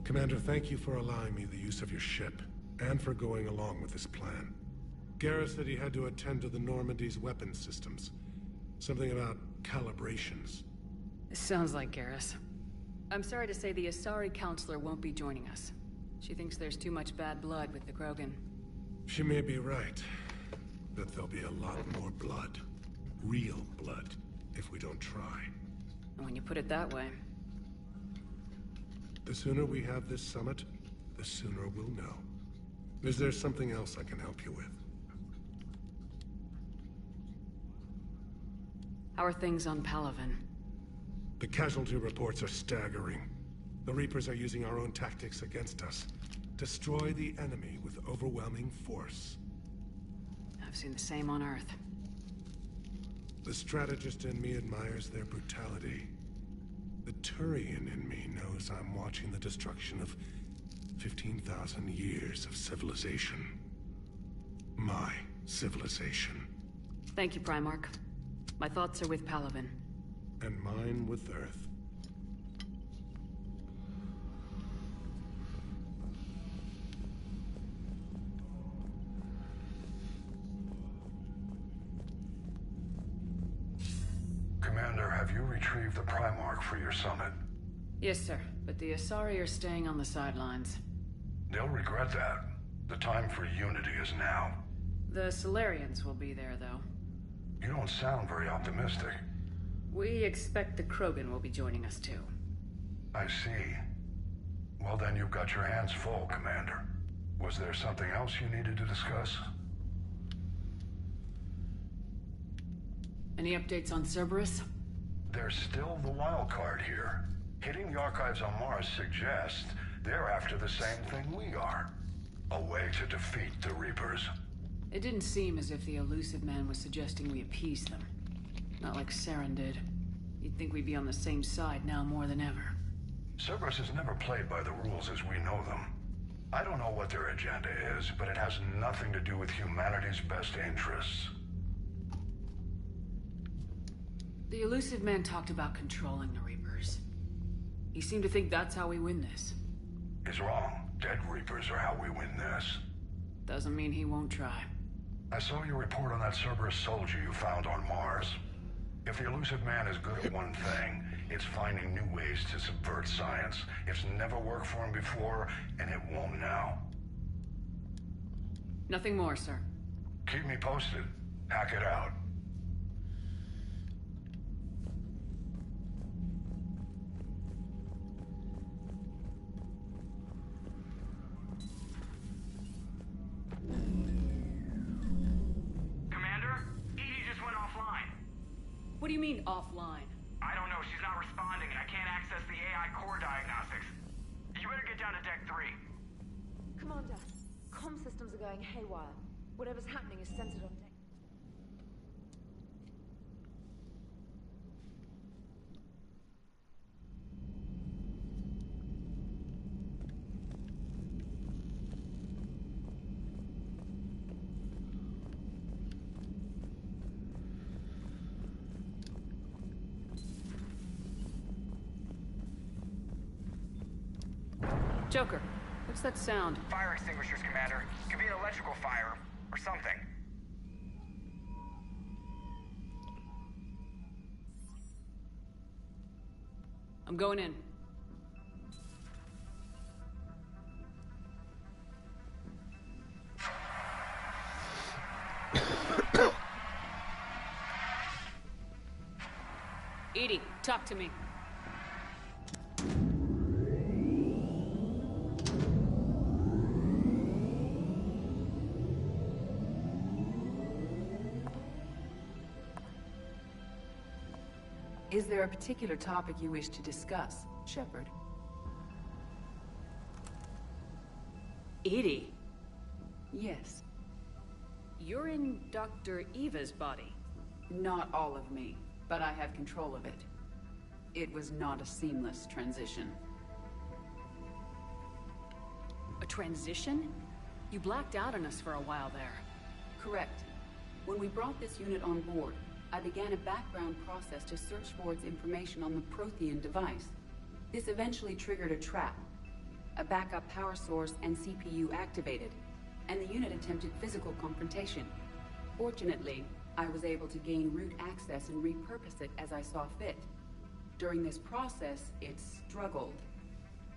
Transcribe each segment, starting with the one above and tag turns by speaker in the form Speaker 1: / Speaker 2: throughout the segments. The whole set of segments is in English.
Speaker 1: Commander, thank you for allowing me the use of your ship, and for going along with this plan. Garrus said he had to attend to the Normandy's weapon systems. Something about calibrations.
Speaker 2: This sounds like Garrus. I'm sorry to say the Asari Counselor won't be joining us. She thinks there's too much bad blood with the Krogan.
Speaker 1: She may be right, but there'll be a lot more blood. Real blood, if we don't try.
Speaker 2: And when you put it that way...
Speaker 1: The sooner we have this summit, the sooner we'll know. Is there something else I can help you with?
Speaker 2: How are things on Palaven?
Speaker 1: The casualty reports are staggering. The Reapers are using our own tactics against us. Destroy the enemy with overwhelming force.
Speaker 2: I've seen the same on Earth.
Speaker 1: The strategist in me admires their brutality. The Turian in me knows I'm watching the destruction of 15,000 years of civilization. My civilization.
Speaker 2: Thank you, Primarch. My thoughts are with Palaven.
Speaker 1: And mine with Earth.
Speaker 3: Commander, have you retrieved the Primarch for your summit?
Speaker 2: Yes, sir. But the Asari are staying on the sidelines.
Speaker 3: They'll regret that. The time for unity is now.
Speaker 2: The Solarians will be there, though.
Speaker 3: You don't sound very optimistic.
Speaker 2: We expect the Krogan will be joining us, too.
Speaker 3: I see. Well then, you've got your hands full, Commander. Was there something else you needed to discuss?
Speaker 2: Any updates on Cerberus?
Speaker 3: There's still the wild card here. Hitting the archives on Mars suggests they're after the same thing we are. A way to defeat the Reapers.
Speaker 2: It didn't seem as if the Illusive Man was suggesting we appease them. Not like Saren did. You'd think we'd be on the same side now more than ever.
Speaker 3: Cerberus has never played by the rules as we know them. I don't know what their agenda is, but it has nothing to do with humanity's best interests.
Speaker 2: The Illusive Man talked about controlling the Reapers. He seemed to think that's how we win this.
Speaker 3: He's wrong. Dead Reapers are how we win this.
Speaker 2: Doesn't mean he won't try.
Speaker 3: I saw your report on that Cerberus soldier you found on Mars. If the Illusive Man is good at one thing, it's finding new ways to subvert science. It's never worked for him before, and it won't now.
Speaker 2: Nothing more, sir.
Speaker 3: Keep me posted. Hack it out.
Speaker 2: What do you mean, offline?
Speaker 4: I don't know. She's not responding, and I can't access the AI core diagnostics. You better get down to Deck 3.
Speaker 5: Commander, comm systems are going haywire. Whatever's happening is centered on Deck.
Speaker 2: Joker, what's that sound?
Speaker 4: Fire extinguishers, Commander. Could be an electrical fire, or something.
Speaker 2: I'm going in. EDI, talk to me.
Speaker 6: Is there a particular topic you wish to discuss, Shepard?
Speaker 2: EDI?
Speaker 6: Yes.
Speaker 2: You're in Dr. Eva's body.
Speaker 6: Not all of me, but I have control of it. It was not a seamless transition.
Speaker 2: A transition? You blacked out on us for a while there.
Speaker 6: Correct. When we brought this unit on board, I began a background process to search for its information on the Prothean device. This eventually triggered a trap. a backup power source and CPU activated, and the unit attempted physical confrontation. Fortunately, I was able to gain root access and repurpose it as I saw fit. During this process, it struggled.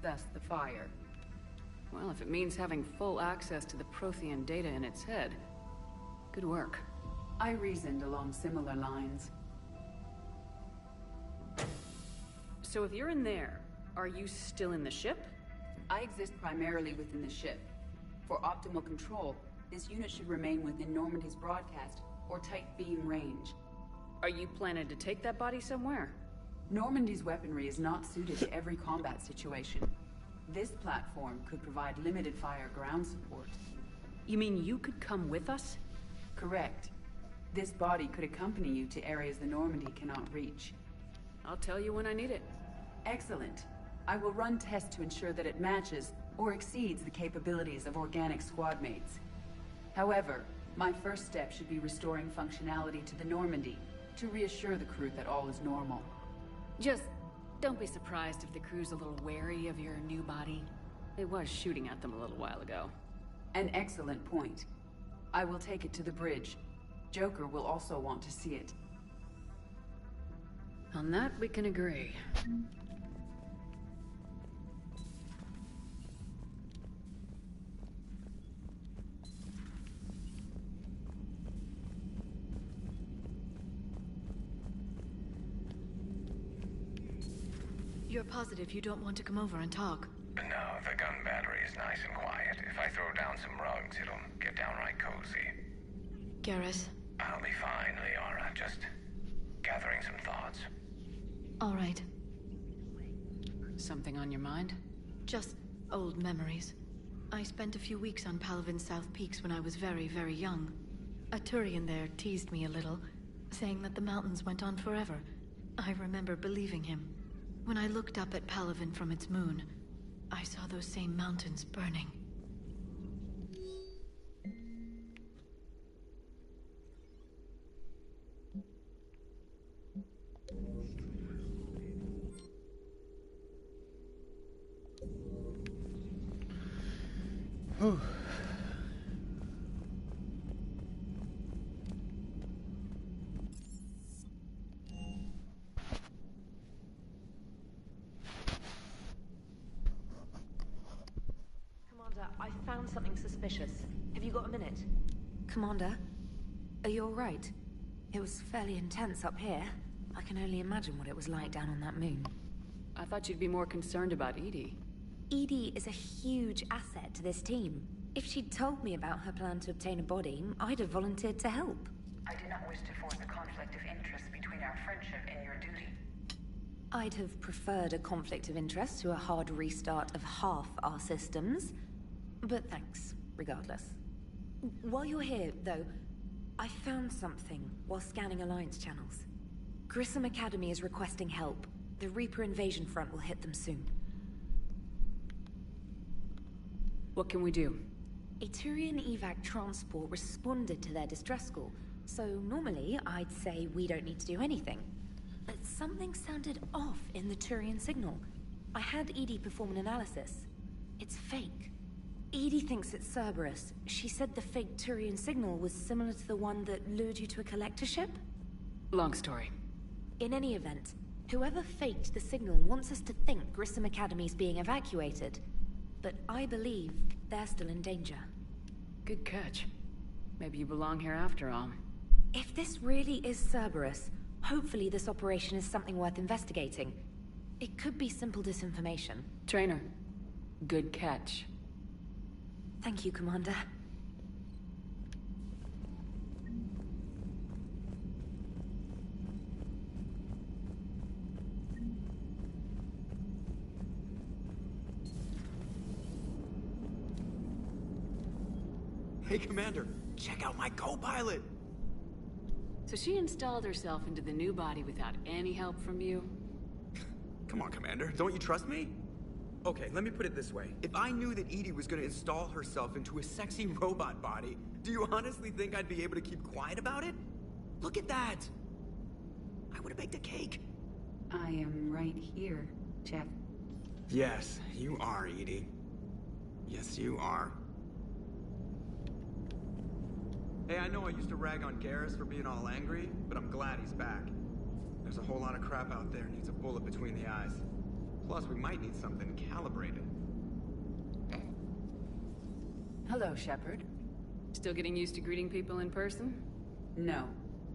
Speaker 6: Thus the fire.
Speaker 2: Well, if it means having full access to the Prothean data in its head, good work.
Speaker 6: I reasoned along similar lines.
Speaker 2: So if you're in there, are you still in the ship?
Speaker 6: I exist primarily within the ship. For optimal control, this unit should remain within Normandy's broadcast or tight beam range.
Speaker 2: Are you planning to take that body somewhere?
Speaker 6: Normandy's weaponry is not suited to every combat situation. This platform could provide limited fire ground support.
Speaker 2: You mean you could come with us?
Speaker 6: Correct. This body could accompany you to areas the Normandy cannot reach.
Speaker 2: I'll tell you when I need it.
Speaker 6: Excellent. I will run tests to ensure that it matches or exceeds the capabilities of organic squad mates. However, my first step should be restoring functionality to the Normandy to reassure the crew that all is normal.
Speaker 2: Just don't be surprised if the crew's a little wary of your new body. It was shooting at them a little while ago.
Speaker 6: An excellent point. I will take it to the bridge. Joker will also want to see it.
Speaker 2: On that, we can agree.
Speaker 5: You're positive you don't want to come over and talk?
Speaker 7: No, the gun battery is nice and quiet. If I throw down some rugs, it'll get downright cozy.
Speaker 5: Garrus?
Speaker 7: I'll be fine, Liara. Just gathering some thoughts.
Speaker 5: All right.
Speaker 2: Something on your mind?
Speaker 5: Just old memories. I spent a few weeks on Palaven's South Peaks when I was very, very young. A Turian there teased me a little, saying that the mountains went on forever. I remember believing him. When I looked up at Palaven from its moon, I saw those same mountains burning.
Speaker 8: Whew.
Speaker 5: Commander, I found something suspicious. Have you got a minute?
Speaker 9: Commander, are you all right? It was fairly intense up here. I can only imagine what it was like down on that moon.
Speaker 2: I thought you'd be more concerned about EDI.
Speaker 9: EDI is a huge asset to this team. If she'd told me about her plan to obtain a body, I'd have volunteered to help.
Speaker 10: I do not wish to force a conflict of interest between our friendship and your duty.
Speaker 9: I'd have preferred a conflict of interest to a hard restart of half our systems. But thanks, regardless. While you're here, though, I found something while scanning Alliance channels. Grissom Academy is requesting help. The Reaper invasion front will hit them soon.
Speaker 2: What can we do?
Speaker 9: A Turian evac transport responded to their distress call, so normally I'd say we don't need to do anything. But something sounded off in the Turian signal. I had EDI perform an analysis. It's fake. EDI thinks it's Cerberus. She said the fake Turian signal was similar to the one that lured you to a collector ship?
Speaker 2: Long story.
Speaker 9: In any event, whoever faked the signal wants us to think Grissom Academy's being evacuated. But I believe they're still in danger.
Speaker 2: Good catch. Maybe you belong here after all.
Speaker 9: If this really is Cerberus, hopefully this operation is something worth investigating. It could be simple disinformation.
Speaker 2: Trainer, good catch.
Speaker 9: Thank you, Commander.
Speaker 11: Hey, Commander, check out my co-pilot!
Speaker 2: So she installed herself into the new body without any help from you?
Speaker 11: Come on, Commander, don't you trust me? Okay, let me put it this way. If I knew that EDI was gonna install herself into a sexy robot body, do you honestly think I'd be able to keep quiet about it? Look at that! I would've baked a cake.
Speaker 6: I am right here, Jeff.
Speaker 11: Yes, you are, EDI. Yes, you are. Hey, I know I used to rag on Garrus for being all angry, but I'm glad he's back. There's a whole lot of crap out there needs a bullet between the eyes. Plus, we might need something calibrated.
Speaker 6: Hello, Shepard.
Speaker 2: Still getting used to greeting people in person?
Speaker 6: No.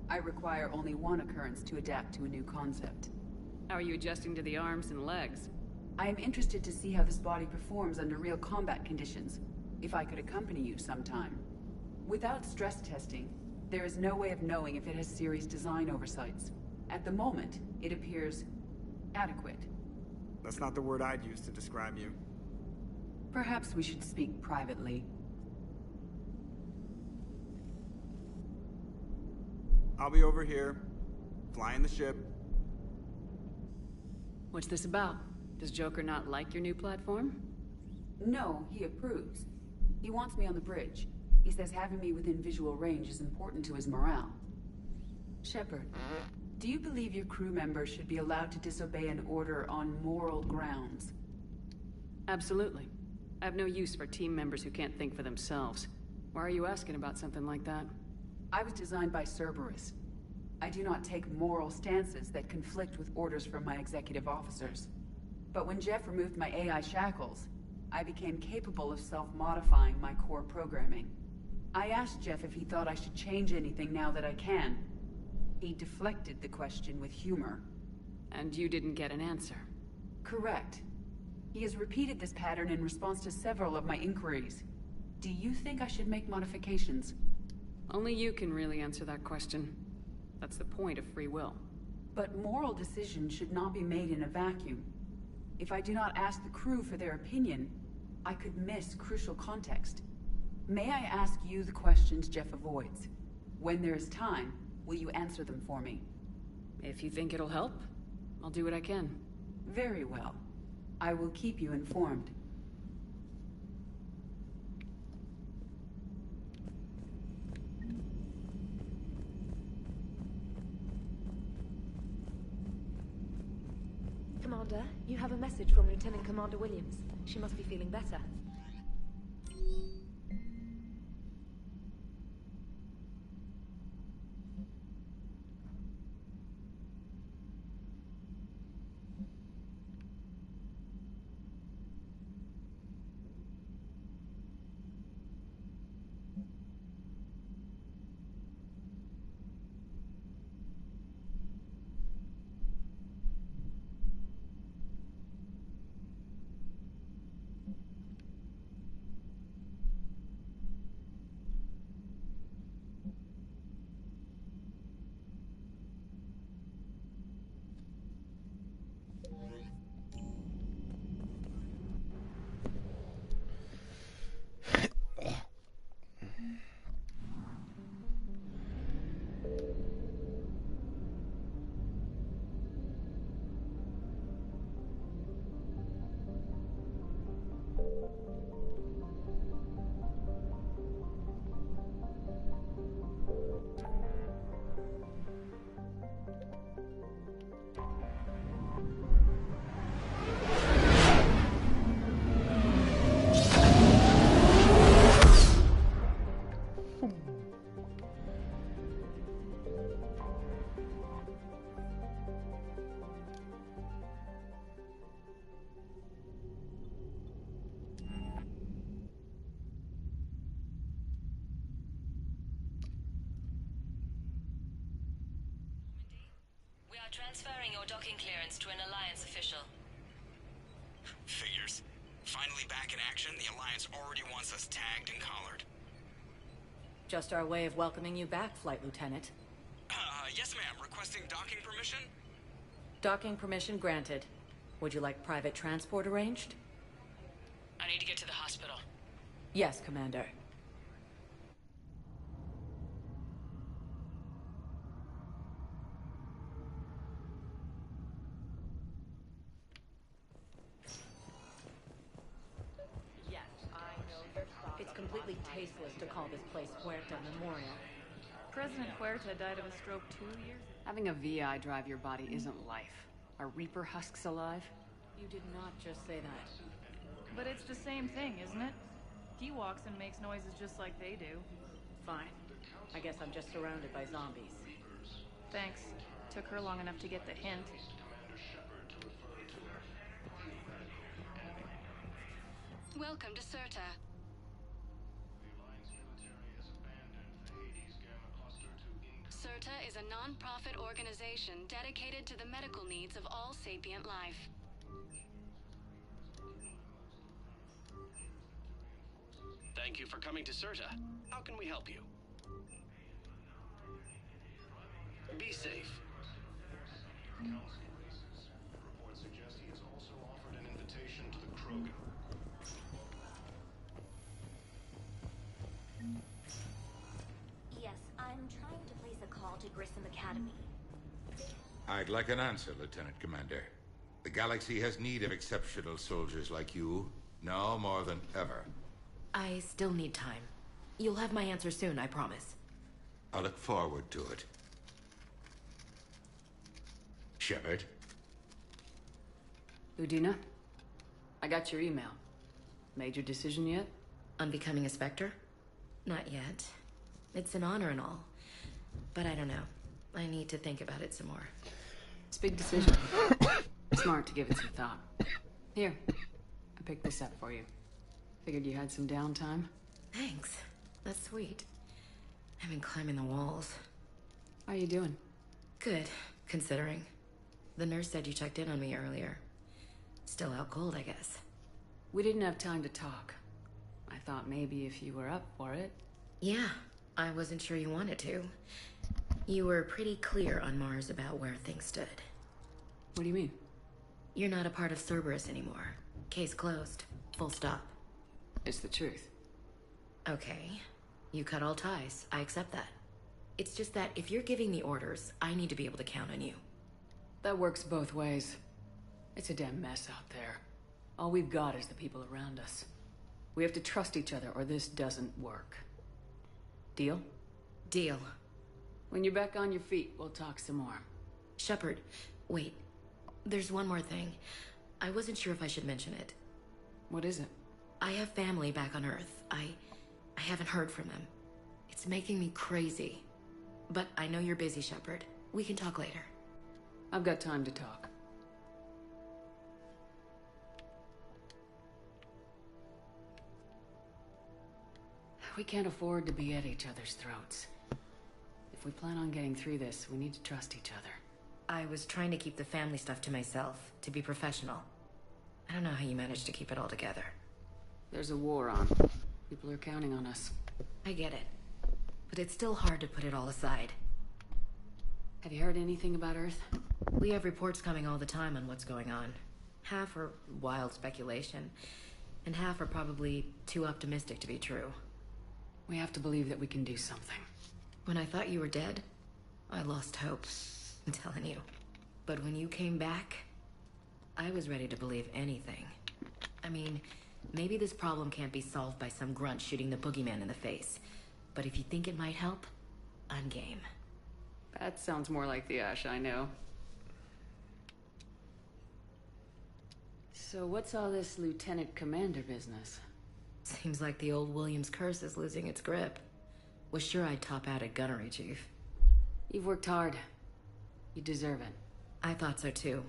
Speaker 6: I require only one occurrence to adapt to a new concept.
Speaker 2: How are you adjusting to the arms and legs?
Speaker 6: I am interested to see how this body performs under real combat conditions. If I could accompany you sometime. Without stress testing, there is no way of knowing if it has serious design oversights. At the moment, it appears adequate.
Speaker 11: That's not the word I'd use to describe you.
Speaker 6: Perhaps we should speak privately.
Speaker 11: I'll be over here, flying the ship.
Speaker 2: What's this about? Does Joker not like your new platform?
Speaker 6: No, he approves. He wants me on the bridge. He says having me within visual range is important to his morale. Shepard, do you believe your crew members should be allowed to disobey an order on moral grounds?
Speaker 2: Absolutely. I have no use for team members who can't think for themselves. Why are you asking about something like that?
Speaker 6: I was designed by Cerberus. I do not take moral stances that conflict with orders from my executive officers. But when Jeff removed my AI shackles, I became capable of self-modifying my core programming. I asked Jeff if he thought I should change anything now that I can. He deflected the question with humor.
Speaker 2: And you didn't get an answer?
Speaker 6: Correct. He has repeated this pattern in response to several of my inquiries. Do you think I should make modifications?
Speaker 2: Only you can really answer that question. That's the point of free will.
Speaker 6: But moral decisions should not be made in a vacuum. If I do not ask the crew for their opinion, I could miss crucial context. May I ask you the questions Jeff avoids? When there is time, will you answer them for me?
Speaker 2: If you think it'll help, I'll do what I can.
Speaker 6: Very well. I will keep you informed.
Speaker 9: Commander, you have a message from Lieutenant Commander Williams. She must be feeling better.
Speaker 12: Transferring your docking clearance to an Alliance official.
Speaker 13: Figures. Finally back in action, the Alliance already wants us tagged and collared.
Speaker 14: Just our way of welcoming you back, Flight Lieutenant.
Speaker 13: Yes ma'am. Requesting docking permission?
Speaker 14: Docking permission granted. Would you like private transport arranged?
Speaker 12: I need to get to the hospital.
Speaker 14: Yes, Commander. It's completely tasteless to call this place Huerta Memorial.
Speaker 2: President Huerta died of a stroke 2 years ago. Having a VI drive your body isn't life. Are Reaper husks alive?
Speaker 14: You did not just say that.
Speaker 15: But it's the same thing, isn't it? He walks and makes noises just like they do.
Speaker 14: Fine. I guess I'm just surrounded by zombies.
Speaker 15: Thanks. Took her long enough to get the hint.
Speaker 16: Welcome to CERTA. CERTA is a non-profit organization dedicated to the medical needs of all sapient life.
Speaker 17: Thank you for coming to CERTA. How can we help you? Be safe.
Speaker 3: Reports suggest he has also offered an invitation to the Krogan.
Speaker 18: Yes, I'm trying to place a call to Grissom Academy.
Speaker 19: I'd like an answer, Lieutenant Commander. The galaxy has need of exceptional soldiers like you, now more than ever.
Speaker 14: I still need time. You'll have my answer soon, I promise.
Speaker 19: I look forward to it. Shepard?
Speaker 2: Udina? I got your email. Made your decision yet?
Speaker 14: On becoming a Spectre? Not yet. It's an honor and all. But I don't know. I need to think about it some more.
Speaker 2: It's a big decision. Smart to give it some thought. Here, I picked this up for you. Figured you had some downtime.
Speaker 14: Thanks. That's sweet. I've been climbing the walls.
Speaker 2: How are you doing?
Speaker 14: Good, considering. The nurse said you checked in on me earlier. Still out cold, I guess.
Speaker 2: We didn't have time to talk. I thought maybe if you were up for it.
Speaker 14: Yeah, I wasn't sure you wanted to. You were pretty clear on Mars about where things stood.
Speaker 2: What do you mean?
Speaker 14: You're not a part of Cerberus anymore. Case closed. Full stop.
Speaker 2: It's the truth.
Speaker 14: Okay. You cut all ties. I accept that. It's just that if you're giving the orders, I need to be able to count on you.
Speaker 2: That works both ways. It's a damn mess out there. All we've got is the people around us. We have to trust each other or this doesn't work. Deal?
Speaker 14: Deal.
Speaker 2: When you're back on your feet, we'll talk some more.
Speaker 14: Shepard, wait. There's one more thing. I wasn't sure if I should mention it.
Speaker 2: What is it?
Speaker 14: I have family back on Earth. I haven't heard from them. It's making me crazy. But I know you're busy, Shepard. We can talk later.
Speaker 2: I've got time to talk. We can't afford to be at each other's throats. If we plan on getting through this, we need to trust each other.
Speaker 14: I was trying to keep the family stuff to myself, to be professional. I don't know how you managed to keep it all together.
Speaker 2: There's a war on. People are counting on us.
Speaker 14: I get it. But it's still hard to put it all aside.
Speaker 2: Have you heard anything about Earth?
Speaker 14: We have reports coming all the time on what's going on. Half are wild speculation, and half are probably too optimistic to be true.
Speaker 2: We have to believe that we can do something.
Speaker 14: When I thought you were dead, I lost hope. I'm telling you. But when you came back, I was ready to believe anything. I mean, maybe this problem can't be solved by some grunt shooting the boogeyman in the face. But if you think it might help, I'm game.
Speaker 2: That sounds more like the Ash I know. So what's all this Lieutenant Commander business?
Speaker 14: Seems like the old Williams curse is losing its grip. Was sure I'd top out at gunnery, Chief.
Speaker 2: You've worked hard. You deserve it.
Speaker 14: I thought so too.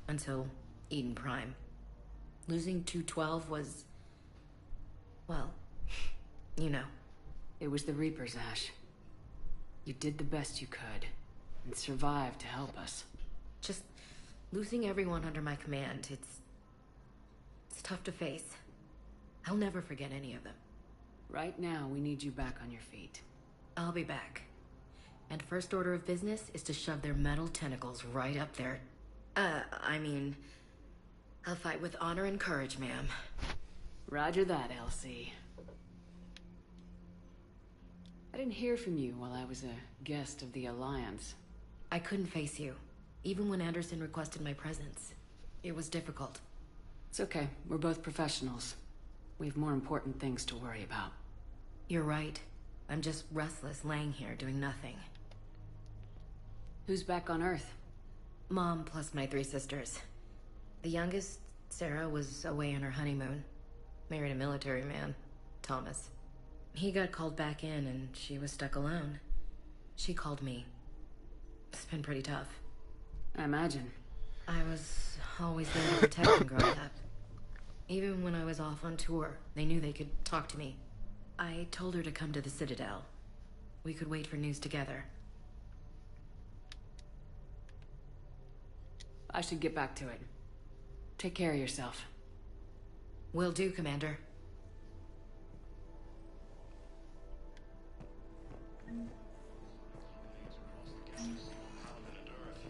Speaker 14: Until Eden Prime. Losing 212 was... well, you know.
Speaker 2: It was the Reapers, Ash. You did the best you could, and survived to help us.
Speaker 14: Just losing everyone under my command, it's tough to face. I'll never forget any of them.
Speaker 2: Right now, we need you back on your feet.
Speaker 14: I'll be back. And first order of business is to shove their metal tentacles right up there. I'll fight with honor and courage, ma'am.
Speaker 2: Roger that, Elsie. I didn't hear from you while I was a guest of the Alliance.
Speaker 14: I couldn't face you, even when Anderson requested my presence. It was difficult.
Speaker 2: It's okay. We're both professionals. We have more important things to worry about.
Speaker 14: You're right. I'm just restless, laying here, doing nothing.
Speaker 2: Who's back on Earth?
Speaker 14: Mom plus my 3 sisters. The youngest, Sarah, was away on her honeymoon. Married a military man, Thomas. He got called back in and she was stuck alone. She called me. It's been pretty tough.
Speaker 2: I imagine.
Speaker 14: I was always there to protect them growing up. Even when I was off on tour, they knew they could talk to me. I told her to come to the Citadel. We could wait for news together.
Speaker 2: I should get back to it. Take care of yourself.
Speaker 14: Will do, Commander.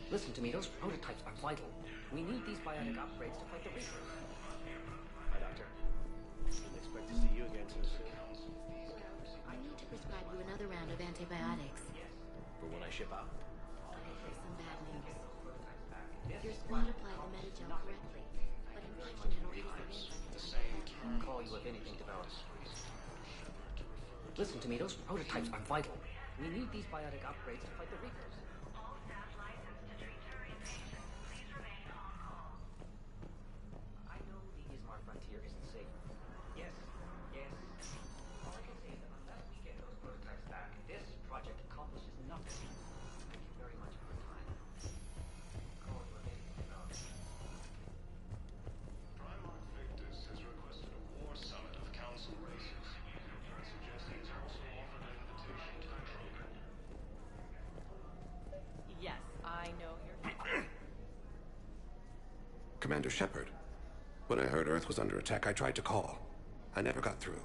Speaker 20: Listen to me, those prototypes are vital. We need these biotic upgrades to fight the Reapers.
Speaker 17: Hi, Doctor. Didn't expect to see you again so soon.
Speaker 5: I need to prescribe you another round of antibiotics.
Speaker 17: For when I ship out.
Speaker 5: There's some bad news. Your squad applied the Metagel correctly, but infection had already set in.
Speaker 20: I'll call you if anything develops. Listen to me, those prototypes are vital. We need these biotic upgrades to fight the Reapers. I know the Ismar frontier isn't safe. Yes, yes. All I can say is that unless we get those prototypes back, this project accomplishes nothing. Thank you very much for your time. Call you if anything develops.
Speaker 3: Primarch Victus has requested a war summit of council races. Suggesting he's also offered an invitation to the Krogan.
Speaker 15: Yes, I know you're...
Speaker 1: Commander Shepard. When I heard Earth was under attack, I tried to call. I never got through.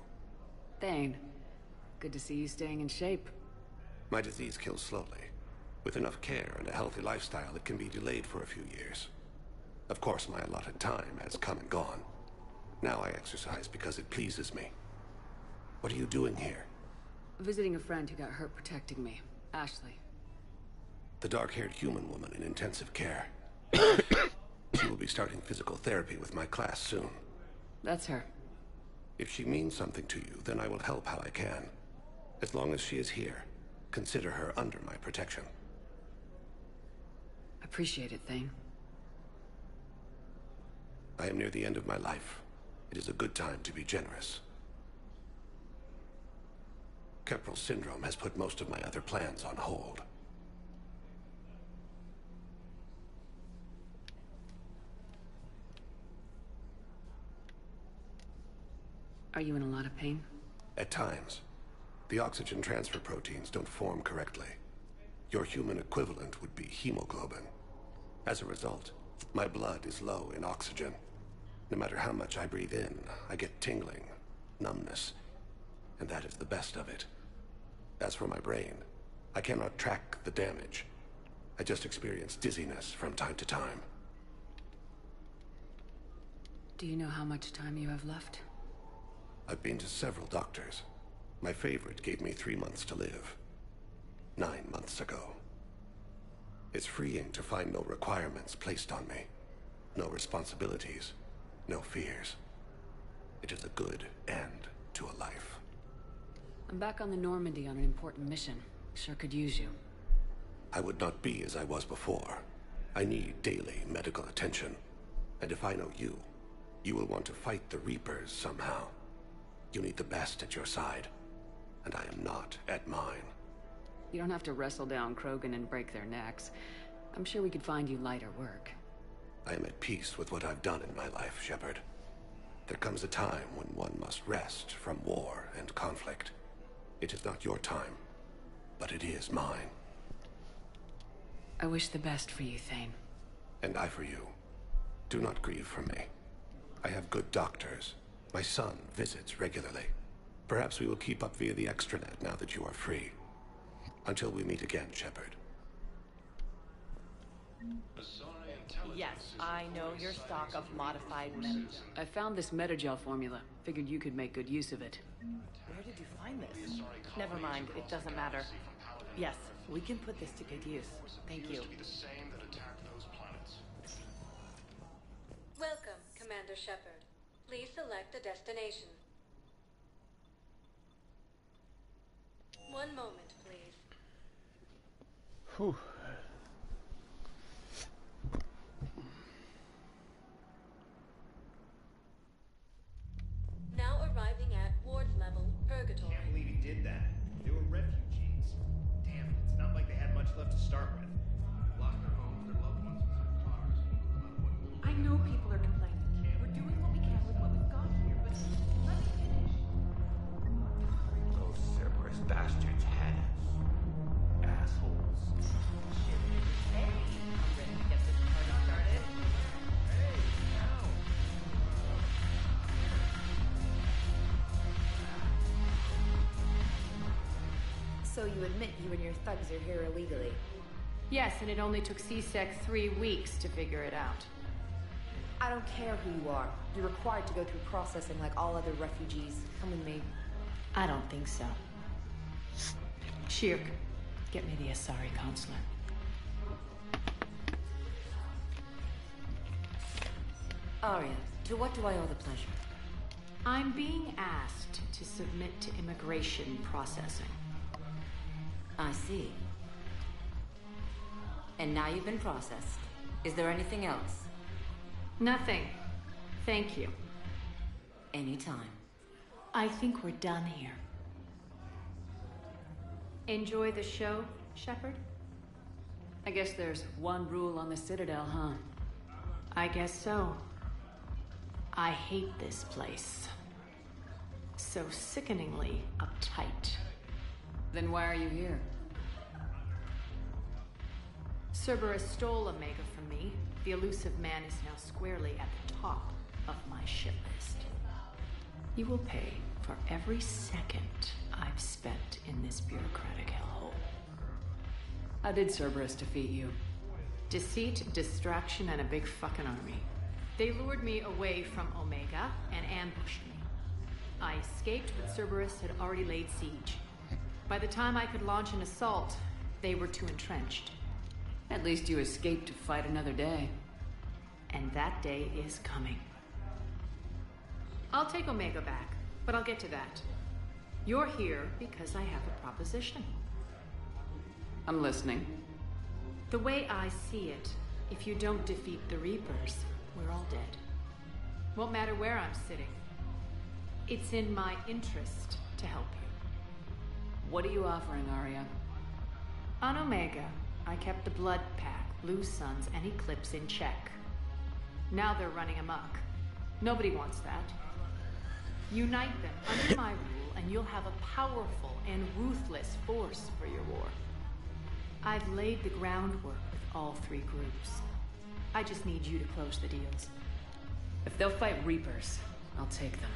Speaker 2: Thane, good to see you staying in shape.
Speaker 1: My disease kills slowly. With enough care and a healthy lifestyle, it can be delayed for a few years. Of course, my allotted time has come and gone. Now I exercise because it pleases me. What are you doing here?
Speaker 2: Visiting a friend who got hurt protecting me, Ashley.
Speaker 1: The dark-haired human woman in intensive care. She will be starting physical therapy with my class soon.
Speaker 2: That's her.
Speaker 1: If she means something to you, then I will help how I can. As long as she is here, consider her under my protection.
Speaker 2: Appreciate it, Thane.
Speaker 1: I am near the end of my life. It is a good time to be generous. Keppel syndrome has put most of my other plans on hold.
Speaker 2: Are you in a lot of pain?
Speaker 1: At times. The oxygen transfer proteins don't form correctly. Your human equivalent would be hemoglobin. As a result, my blood is low in oxygen. No matter how much I breathe in, I get tingling, numbness, and that is the best of it. As for my brain, I cannot track the damage. I just experience dizziness from time to time.
Speaker 2: Do you know how much time you have left?
Speaker 1: I've been to several doctors. My favorite gave me 3 months to live. 9 months ago. It's freeing to find no requirements placed on me. No responsibilities. No fears. It is a good end to a life.
Speaker 2: I'm back on the Normandy on an important mission. Sure could use you.
Speaker 1: I would not be as I was before. I need daily medical attention. And if I know you, you will want to fight the Reapers somehow. You need the best at your side, and I am not at mine.
Speaker 2: You don't have to wrestle down Krogan and break their necks. I'm sure we could find you lighter work.
Speaker 1: I am at peace with what I've done in my life, Shepard. There comes a time when one must rest from war and conflict. It is not your time, but it is mine.
Speaker 2: I wish the best for you, Thane.
Speaker 1: And I for you. Do not grieve for me. I have good doctors. My son visits regularly. Perhaps we will keep up via the extranet now that you are free. Until we meet again, Shepard.
Speaker 15: Yes, I know your stock of modified Metagel.
Speaker 2: I found this Metagel formula. Figured you could make good use of it.
Speaker 15: Where did you find this? Never mind, it doesn't matter. Yes, we can put this to good use. Thank you.
Speaker 16: Welcome, Commander Shepard. Please select a destination. One moment, please.
Speaker 8: Whew.
Speaker 16: Now
Speaker 17: did that. They were refugees. Damn it, it's not like they had much left to start with. Lost their homes, their loved ones, and cars.
Speaker 15: I know people are complaining. We're doing what we can with what we've got here, but let me finish.
Speaker 7: Those Cerberus bastards had us. Assholes.
Speaker 15: Hey, I'm ready to get this party started. Hey, now.
Speaker 9: So you admit you and your thugs are here illegally?
Speaker 2: Yes, and it only took CSEC 3 weeks to figure it out.
Speaker 9: I don't care who you are. You're required to go through processing like all other refugees. Come with me.
Speaker 2: I don't think so. Shirk, get me the Asari consulate.
Speaker 14: Arya, to what do I owe the pleasure?
Speaker 2: I'm being asked to submit to immigration processing.
Speaker 14: I see. And now you've been processed. Is there anything else?
Speaker 2: Nothing. Thank you.
Speaker 14: Anytime.
Speaker 2: I think we're done here. Enjoy the show, Shepard? I guess there's one rule on the Citadel, huh? I guess so. I hate this place. So sickeningly uptight. Then why are you here? Cerberus stole Omega from me. The elusive man is now squarely at the top of my shit list. You will pay for every second I've spent in this bureaucratic hellhole. How did Cerberus defeat you? Deceit, distraction, and a big fucking army. They lured me away from Omega and ambushed me. I escaped, but Cerberus had already laid siege. By the time I could launch an assault, they were too entrenched. At least you escaped to fight another day. And that day is coming. I'll take Omega back, but I'll get to that. You're here because I have a proposition. I'm listening. The way I see it, if you don't defeat the Reapers, we're all dead. Won't matter where I'm sitting. It's in my interest to help you. What are you offering, Arya? On Omega, I kept the Blood Pack, Blue Suns, and Eclipse in check. Now they're running amok. Nobody wants that. Unite them under my rule, and you'll have a powerful and ruthless force for your war. I've laid the groundwork with all 3 groups. I just need you to close the deals. If they'll fight Reapers, I'll take them.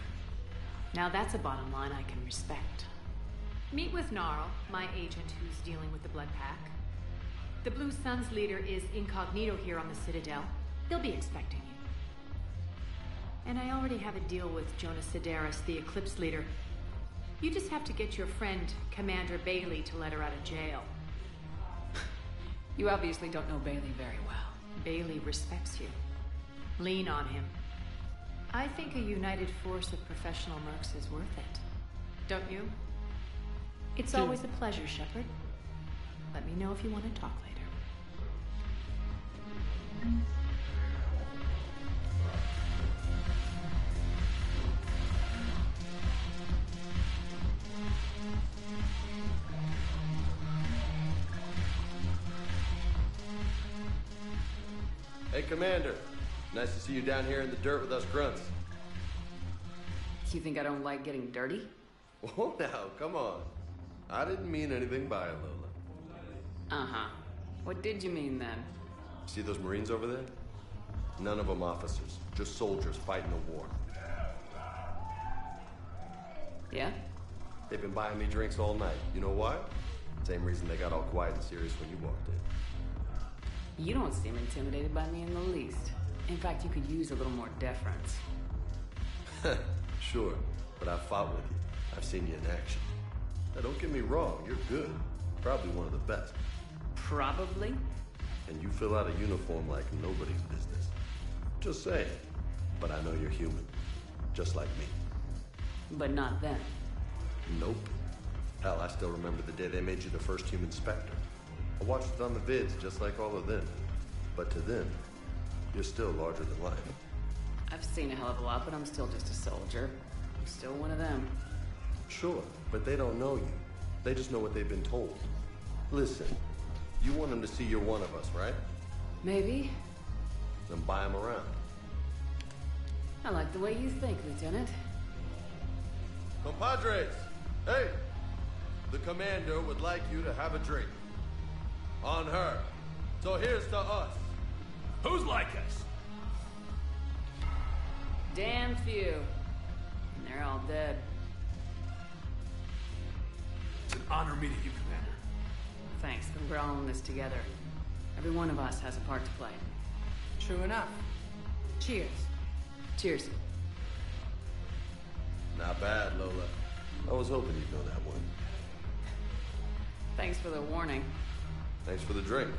Speaker 2: Now that's a bottom line I can respect. Meet with Gnarl, my agent who's dealing with the Blood Pack. The Blue Suns leader is incognito here on the Citadel. They'll be expecting you. And I already have a deal with Jonas Sidaris, the Eclipse leader. You just have to get your friend, Commander Bailey, to let her out of jail. You obviously don't know Bailey very well. Bailey respects you. Lean on him. I think a united force of professional mercs is worth it. Don't you? It's always a pleasure, Shepard. Let me know if you want to talk later.
Speaker 21: Hey, Commander. Nice to see you down here in the dirt with us grunts.
Speaker 2: You think I don't like getting dirty?
Speaker 21: Oh, now, come on. I didn't mean anything by it, Lola.
Speaker 2: Uh-huh. What did you mean, then?
Speaker 21: See those Marines over there? None of them officers, just soldiers fighting a war.
Speaker 2: Yeah?
Speaker 21: They've been buying me drinks all night. You know why? Same reason they got all quiet and serious when you walked in.
Speaker 2: You don't seem intimidated by me in the least. In fact, you could use a little more deference.
Speaker 21: Sure, but I've fought with you. I've seen you in action. Now, don't get me wrong, you're good. Probably one of the best.
Speaker 2: Probably?
Speaker 21: And you fill out a uniform like nobody's business. Just saying. But I know you're human. Just like me.
Speaker 2: But not them.
Speaker 21: Nope. Hell, I still remember the day they made you the first human Spectre. I watched it on the vids, just like all of them. But to them, you're still larger than life.
Speaker 2: I've seen a hell of a lot, but I'm still just a soldier. I'm still one of them.
Speaker 21: Sure, but they don't know you. They just know what they've been told. Listen, you want them to see you're one of us, right?
Speaker 2: Maybe.
Speaker 21: Then buy them around.
Speaker 2: I like the way you think, Lieutenant.
Speaker 21: Compadres! Hey! The commander would like you to have a drink. On her. So here's to us.
Speaker 4: Who's like us?
Speaker 2: Damn few. And they're all dead.
Speaker 4: It's an honor meeting you, Commander.
Speaker 2: Thanks, but we're all in this together. Every one of us has a part to play.
Speaker 15: True enough. Cheers.
Speaker 2: Cheers.
Speaker 21: Not bad, Lola. I was hoping you'd know that one.
Speaker 2: Thanks for the warning.
Speaker 21: Thanks for the drink.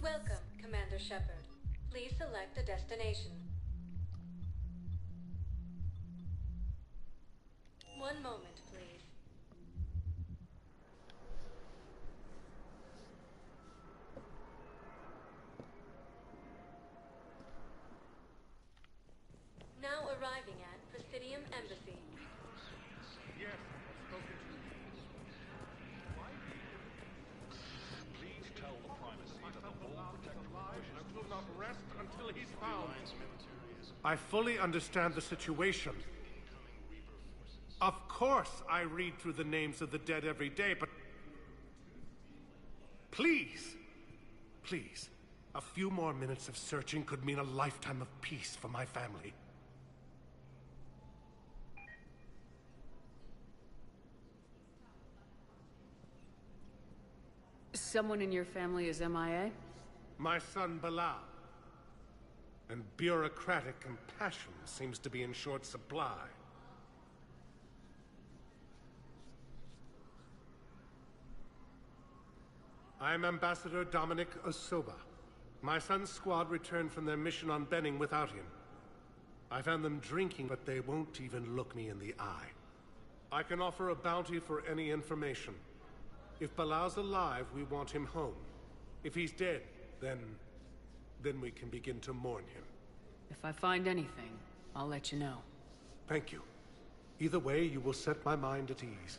Speaker 16: Welcome, Commander Shepard. Please select a destination. One moment, please. Now arriving at Presidium Embassy.
Speaker 1: Yes, I've spoken to you. Please tell the primacy that the whole protective provisions will not rest until he's found. I fully understand the situation. Of course I read through the names of the dead every day, but... Please, please, a few more minutes of searching could mean a lifetime of peace for my family.
Speaker 2: Someone in your family is MIA?
Speaker 1: My son, Bilal. And bureaucratic compassion seems to be in short supply. I'm Ambassador Dominic Osoba. My son's squad returned from their mission on Benning without him. I found them drinking, but they won't even look me in the eye. I can offer a bounty for any information. If Bilal's alive, we want him home. If he's dead, then we can begin to mourn him.
Speaker 2: If I find anything, I'll let you know.
Speaker 1: Thank you. Either way, you will set my mind at ease.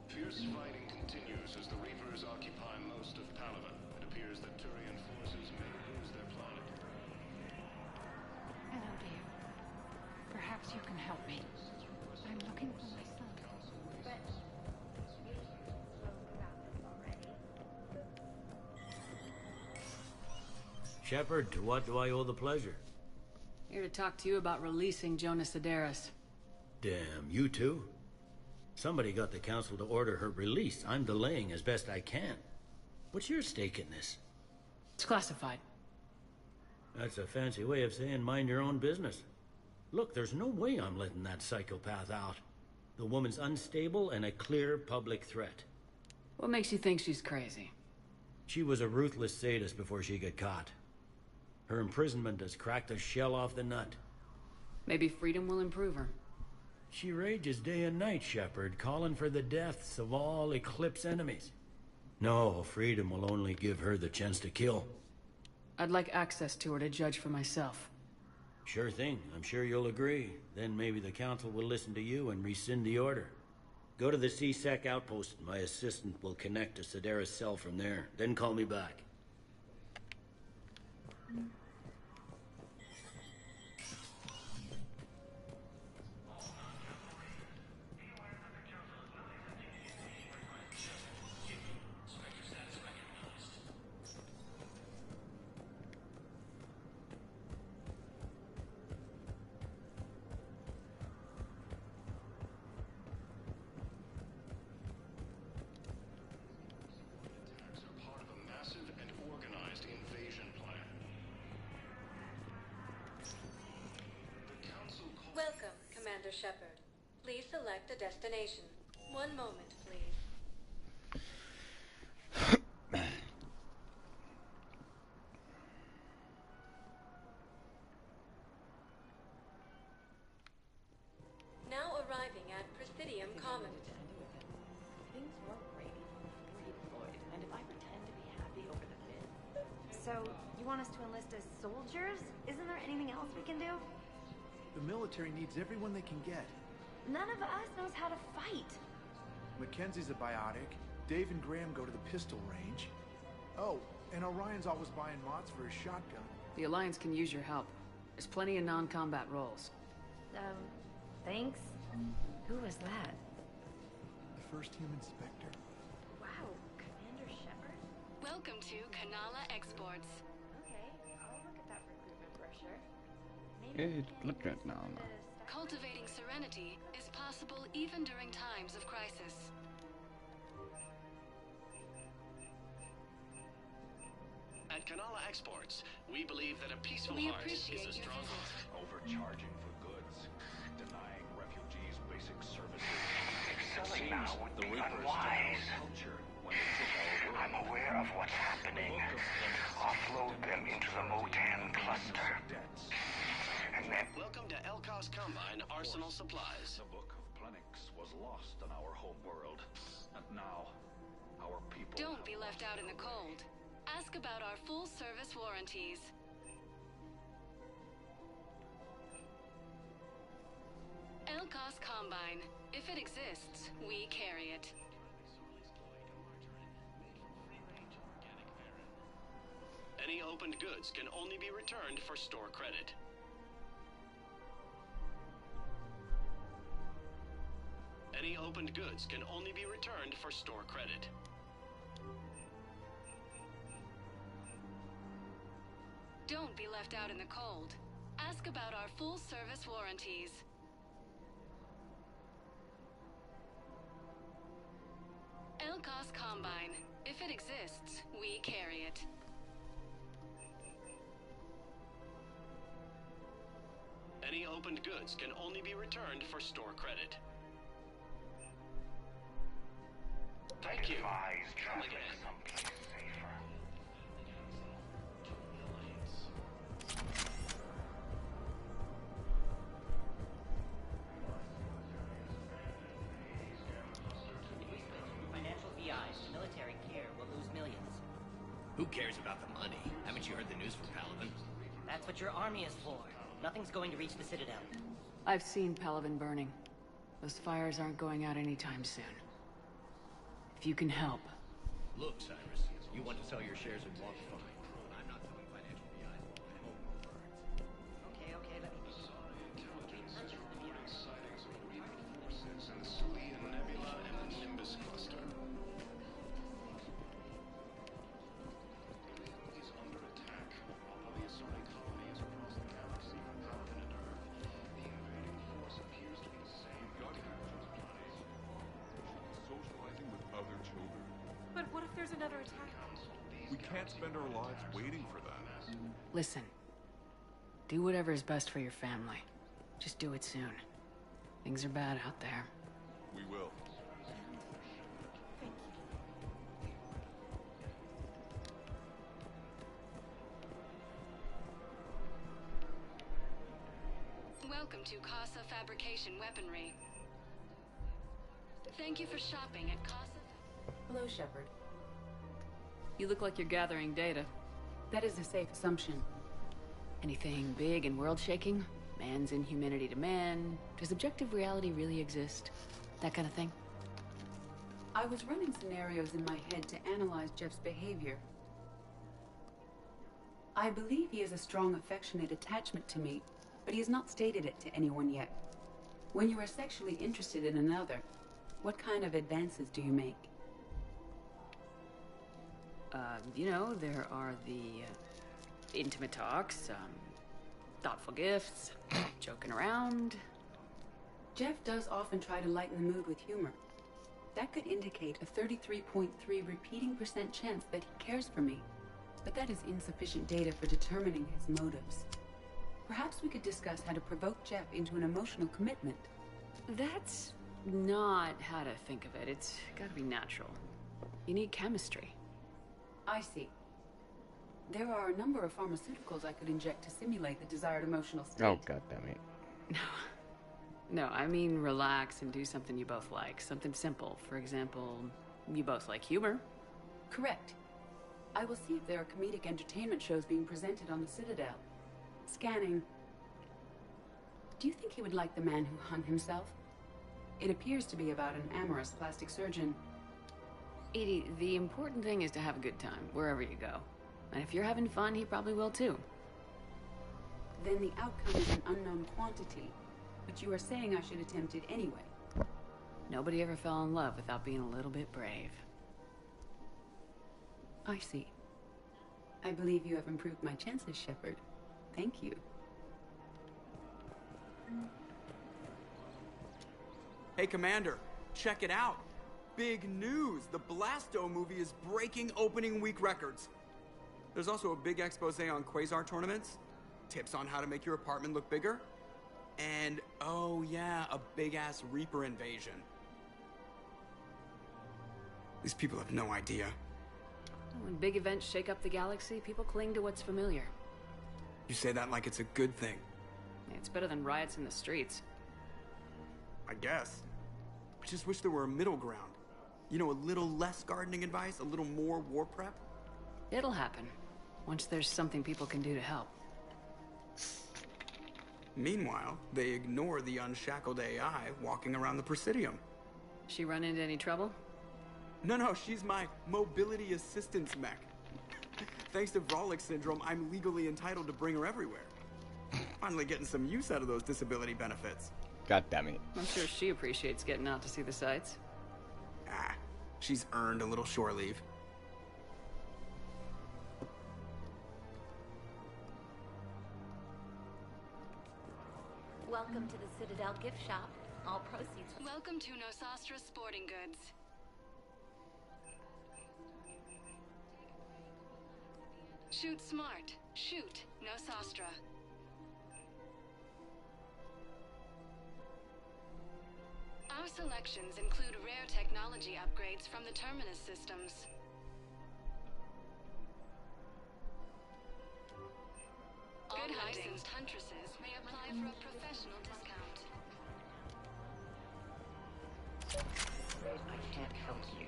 Speaker 22: Fierce fighting continues as the Reapers occupy most of Palaven. It appears that Turian forces may lose their planet.
Speaker 10: Hello, dear. Perhaps you can help me. I'm looking for my son.
Speaker 23: Shepard, to what do I owe the pleasure?
Speaker 2: Here to talk to you about releasing Jonas Sederis.
Speaker 23: Damn, you too? Somebody got the council to order her release. I'm delaying as best I can. What's your stake in this?
Speaker 2: It's classified.
Speaker 23: That's a fancy way of saying mind your own business. Look, there's no way I'm letting that psychopath out. The woman's unstable and a clear public threat.
Speaker 2: What makes you think she's crazy?
Speaker 23: She was a ruthless sadist before she got caught. Her imprisonment has cracked the shell off the nut.
Speaker 2: Maybe freedom will improve her.
Speaker 23: She rages day and night, Shepard, calling for the deaths of all Eclipse enemies. No, freedom will only give her the chance to kill.
Speaker 2: I'd like access to her to judge for myself.
Speaker 23: Sure thing. I'm sure you'll agree. Then maybe the council will listen to you and rescind the order. Go to the C-Sec outpost. My assistant will connect to Sederis' cell from there. Then call me back.
Speaker 16: Commander Shepard. Please select a destination. One moment, please. Now arriving at Presidium Commons.
Speaker 15: Things weren't great before he deployed, and if I pretend to be happy over the vid...
Speaker 6: So, you want us to enlist as soldiers? Isn't there anything else we can do?
Speaker 17: The military needs everyone they can get.
Speaker 6: None of us knows how to fight.
Speaker 17: Mackenzie's a biotic. Dave and Graham go to the pistol range. Oh, and Orion's always buying mods for his shotgun.
Speaker 2: The Alliance can use your help. There's plenty of non-combat roles.
Speaker 6: Thanks. Who was that?
Speaker 17: The first human Spectre.
Speaker 6: Wow, Commander Shepard?
Speaker 16: Welcome to Kanala Exports.
Speaker 6: Okay, I'll look at that recruitment brochure.
Speaker 8: Look at now.
Speaker 16: Cultivating serenity is possible even during times of crisis.
Speaker 11: At Kanala Exports, we believe that a peaceful
Speaker 16: We
Speaker 11: heart is
Speaker 16: appreciate
Speaker 11: a
Speaker 16: your
Speaker 11: strong
Speaker 16: visit.
Speaker 11: heart.
Speaker 3: Overcharging for goods, denying refugees basic services.
Speaker 7: Selling now would be unwise. I'm aware of what's happening. Offload them into the Motan cluster. And then...
Speaker 11: Welcome to Elkos Combine Arsenal Supplies.
Speaker 3: The Book of Plenix was lost in our home world, and now our people...
Speaker 16: Don't be left out in the cold. Ask about our full-service warranties. Elkos Combine. If it exists, we carry it.
Speaker 11: Any opened goods can only be returned for store credit. Any opened goods can only be returned for store credit.
Speaker 16: Don't be left out in the cold. Ask about our full-service warranties. Elkos Combine. If it exists, we carry it.
Speaker 11: Any opened goods can only be returned for store credit. Thank you. Come again.
Speaker 7: Someplace safer.
Speaker 20: Financial VIs, military care will lose millions.
Speaker 4: Who cares about the money? Haven't you heard the news from Palaven?
Speaker 20: That's what your army is for. Nothing's going to reach the Citadel.
Speaker 2: I've seen Palaven burning. Those fires aren't going out anytime soon. If you can help.
Speaker 4: Look, Cyrus, you want to sell your shares in Walk Fine. I'm not telling financial VIs.
Speaker 20: Okay, let me...
Speaker 22: And the Sulian Nebula and the Nimbus Cluster. Is under attack. All the Asari colonies across the galaxy from Palaven and Earth. The invading force appears to be the same.
Speaker 13: Socializing with other children.
Speaker 2: But what if there's another attack?
Speaker 13: We can't spend our lives waiting for that.
Speaker 2: Listen. Do whatever is best for your family. Just do it soon. Things are bad out there.
Speaker 13: We will.
Speaker 16: Welcome to Casa Fabrication Weaponry. Thank you for shopping at Casa...
Speaker 2: Hello, Shepard. You look like you're gathering data. That is a safe assumption. Anything big and world-shaking? Man's inhumanity to man? Does objective reality really exist? That kind of thing?
Speaker 24: I was running scenarios in my head to analyze Jeff's behavior. I believe he has a strong affectionate attachment to me, but he has not stated it to anyone yet. When you are sexually interested in another, what kind of advances do you make?
Speaker 2: You know, there are the intimate talks, thoughtful gifts, joking around.
Speaker 24: Jeff does often try to lighten the mood with humor. That could indicate a 33.3 repeating % chance that he cares for me. But that is insufficient data for determining his motives. Perhaps we could discuss how to provoke Jeff into an emotional commitment.
Speaker 2: That's not how to think of it. It's gotta be natural. You need chemistry.
Speaker 24: I see. There are a number of pharmaceuticals I could inject to simulate the desired emotional state.
Speaker 8: Oh, goddammit.
Speaker 2: No, I mean relax and do something you both like. Something simple. For example, you both like humor.
Speaker 24: Correct. I will see if there are comedic entertainment shows being presented on the Citadel. Scanning. Do you think he would like The Man Who Hung Himself? It appears to be about an amorous plastic surgeon.
Speaker 2: Edie, the important thing is to have a good time, wherever you go. And if you're having fun, he probably will too.
Speaker 24: Then the outcome is an unknown quantity. But you are saying I should attempt it anyway.
Speaker 2: Nobody ever fell in love without being a little bit brave.
Speaker 24: I see. I believe you have improved my chances, Shepard. Thank you.
Speaker 5: Hey, Commander, check it out. Big news! The Blasto movie is breaking opening week records. There's also a big expose on Quasar tournaments, tips on how to make your apartment look bigger, and, oh yeah, a big-ass Reaper invasion. These people have no idea.
Speaker 2: When big events shake up the galaxy, people cling to what's familiar.
Speaker 5: You say that like it's a good thing.
Speaker 2: It's better than riots in the streets.
Speaker 5: I guess. I just wish there were a middle ground. You know, a little less gardening advice, a little more war prep.
Speaker 2: It'll happen, once there's something people can do to help.
Speaker 5: Meanwhile, they ignore the unshackled AI walking around the Presidium.
Speaker 2: She run into any trouble?
Speaker 5: No, she's my mobility assistance mech. Thanks to Vrolic syndrome, I'm legally entitled to bring her everywhere. Finally getting some use out of those disability benefits.
Speaker 8: God damn it.
Speaker 2: I'm sure she appreciates getting out to see the sights.
Speaker 5: She's earned a little shore leave.
Speaker 6: Welcome to the Citadel gift shop. All proceeds.
Speaker 16: Welcome to Nosastra Sporting Goods. Shoot smart. Shoot Nosastra. Our selections include rare technology upgrades from the Terminus systems. Good licensed huntresses may apply for a professional discount.
Speaker 20: I can't help you.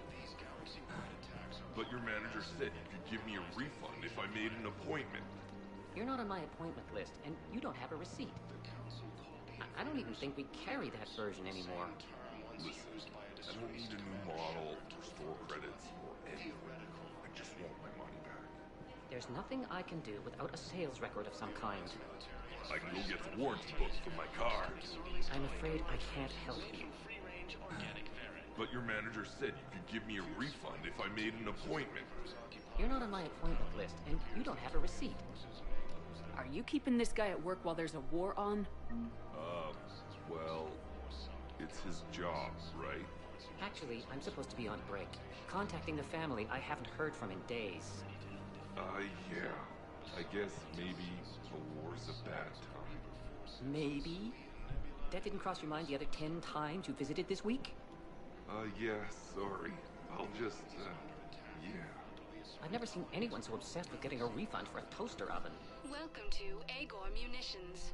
Speaker 13: But your manager said you could give me a refund if I made an appointment.
Speaker 20: You're not on my appointment list, and you don't have a receipt. I don't even think we carry that version anymore.
Speaker 13: Listen, I don't need a new model or store credits or anything. I just want my money back.
Speaker 20: There's nothing I can do without a sales record of some kind.
Speaker 13: I can go get the warranty books for my car.
Speaker 20: I'm afraid I can't help you.
Speaker 13: But your manager said you could give me a refund if I made an appointment.
Speaker 20: You're not on my appointment list, and you don't have a receipt.
Speaker 2: Are you keeping this guy at work while there's a war on?
Speaker 13: Well, it's his job, right?
Speaker 20: Actually, I'm supposed to be on break. Contacting the family I haven't heard from in days.
Speaker 13: Yeah. I guess maybe a war's a bad time.
Speaker 20: Maybe? That didn't cross your mind the other 10 times you visited this week?
Speaker 13: Yeah, sorry. I'll just, yeah.
Speaker 20: I've never seen anyone so obsessed with getting a refund for a toaster oven.
Speaker 16: Welcome to Agor Munitions.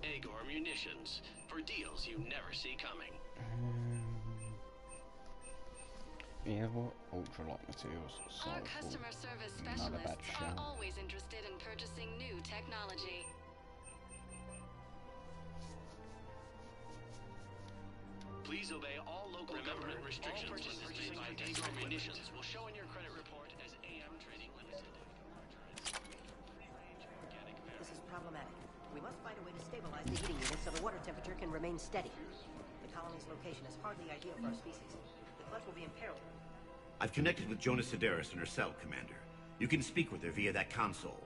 Speaker 11: Agor Munitions, for deals you never see coming.
Speaker 8: Yeah, what ultralight materials?
Speaker 16: Our customer service specialists are always interested in purchasing new technology.
Speaker 11: Please obey all local government restrictions. Listed by Agor Munitions will show in your credit report as AM Trading Limited.
Speaker 12: This is problematic. We must find a way to stabilize the heating unit so the water temperature can remain steady. The colony's location is hardly ideal for our species. The clutch will be imperiled.
Speaker 4: I've connected with Jonas Sedaris in her cell, Commander. You can speak with her via that console.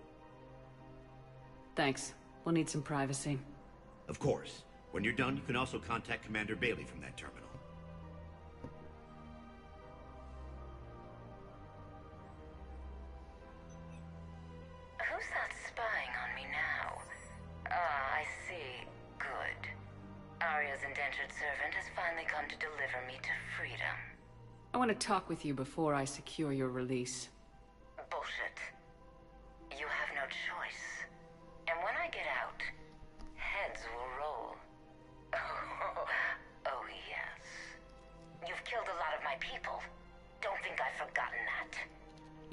Speaker 2: Thanks. We'll need some privacy.
Speaker 4: Of course. When you're done, you can also contact Commander Bailey from that terminal.
Speaker 10: who's that spying on me now? Ah, I see. Good. Arya's indentured servant has finally come to deliver me to freedom.
Speaker 2: I want to talk with you before I secure your release.
Speaker 10: Bullshit. You have no choice. And when I get out, heads will roll. Oh, yes. You've killed a lot of my people. Don't think I've forgotten that.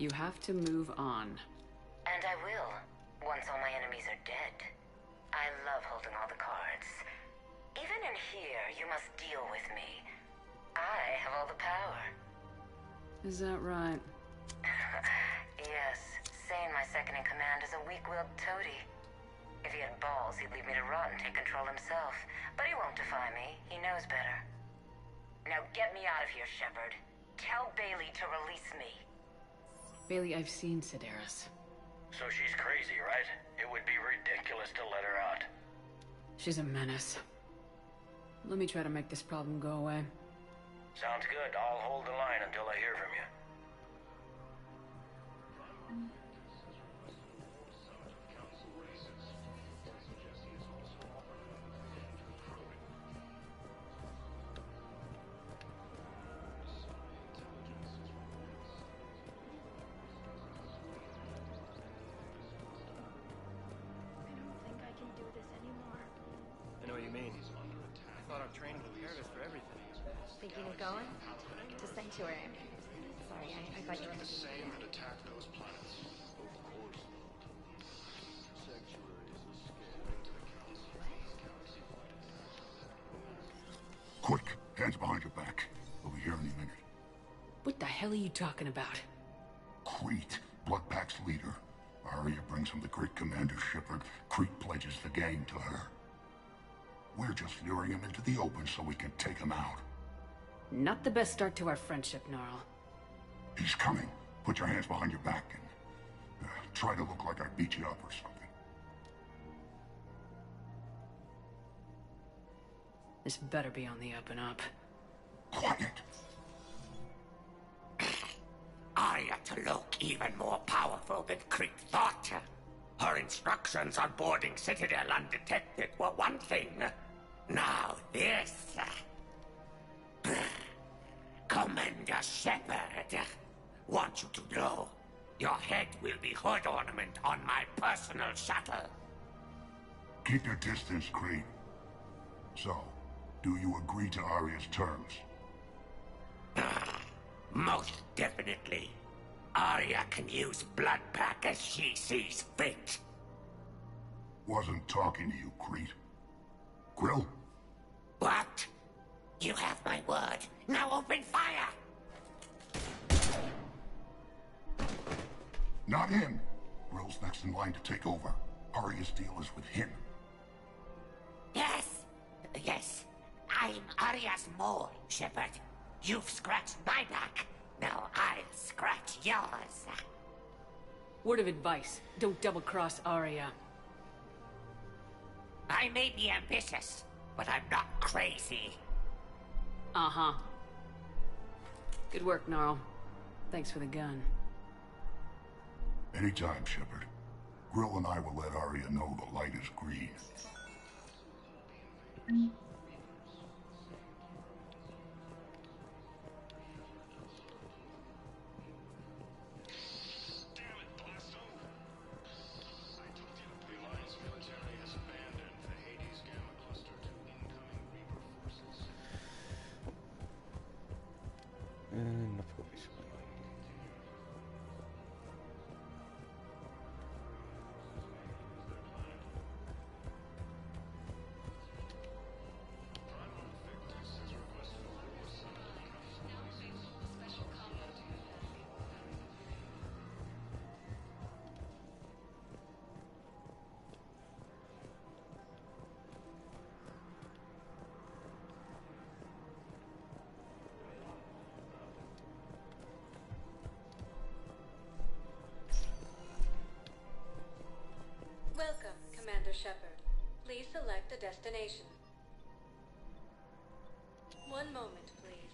Speaker 2: You have to move on.
Speaker 10: And I will, once all my enemies are dead. I love holding all the cards. Even in here, you must deal with me. I have all the power.
Speaker 2: Is that right?
Speaker 10: Yes, Sane, my second-in-command, is a weak-willed toady. If he had balls, he'd leave me to rot and take control himself. But he won't defy me. He knows better. Now get me out of here, Shepard. Tell Bailey to release me.
Speaker 2: Bailey, I've seen Sedaris.
Speaker 23: So she's crazy, right? It would be ridiculous to let her out.
Speaker 2: She's a menace. Let me try to make this problem go away.
Speaker 23: Sounds good. I'll hold the line until I hear from you.
Speaker 17: I know what you mean. I thought our training prepared us for everything.
Speaker 6: Thinking of going? To Sanctuary. Sorry, I thought you were
Speaker 22: The same had attacked those planets.
Speaker 3: Quick, hands behind your back. We'll be here any minute.
Speaker 2: What the hell are you talking about?
Speaker 3: Crete, Bloodpack's leader. Arya brings him the great Commander Shepard. Crete pledges the gang to her. We're just luring him into the open so we can take him out.
Speaker 2: Not the best start to our friendship, Gnarl.
Speaker 3: He's coming. Put your hands behind your back and try to look like I beat you up or something.
Speaker 2: This better be on the up and up.
Speaker 3: Quiet.
Speaker 7: Arya to look even more powerful than Crete thought. Her instructions on boarding Citadel undetected were one thing. Now this. Commander Shepard, want you to know, your head will be hood ornament on my personal shuttle.
Speaker 3: Keep your distance, Crete. So, do you agree to Arya's terms?
Speaker 7: Most definitely. Arya can use Bloodpack as she sees fit.
Speaker 3: Wasn't talking to you, Crete. Grill?
Speaker 7: What? You have my word. Now open fire!
Speaker 3: Not him. Grill's next in line to take over. Arya's deal is with him.
Speaker 7: Yes. Yes. I'm Arya's mole, Shepard. You've scratched my back. Now I'll scratch yours.
Speaker 2: Word of advice. Don't double-cross Arya.
Speaker 7: I may be ambitious, but I'm not crazy.
Speaker 2: Uh-huh. Good work, Gnarl. Thanks for the gun.
Speaker 3: Anytime, Shepard. Grill and I will let Arya know the light is green.
Speaker 8: And I forgot this one.
Speaker 16: Welcome, Commander Shepard. Please select a destination. One moment, please.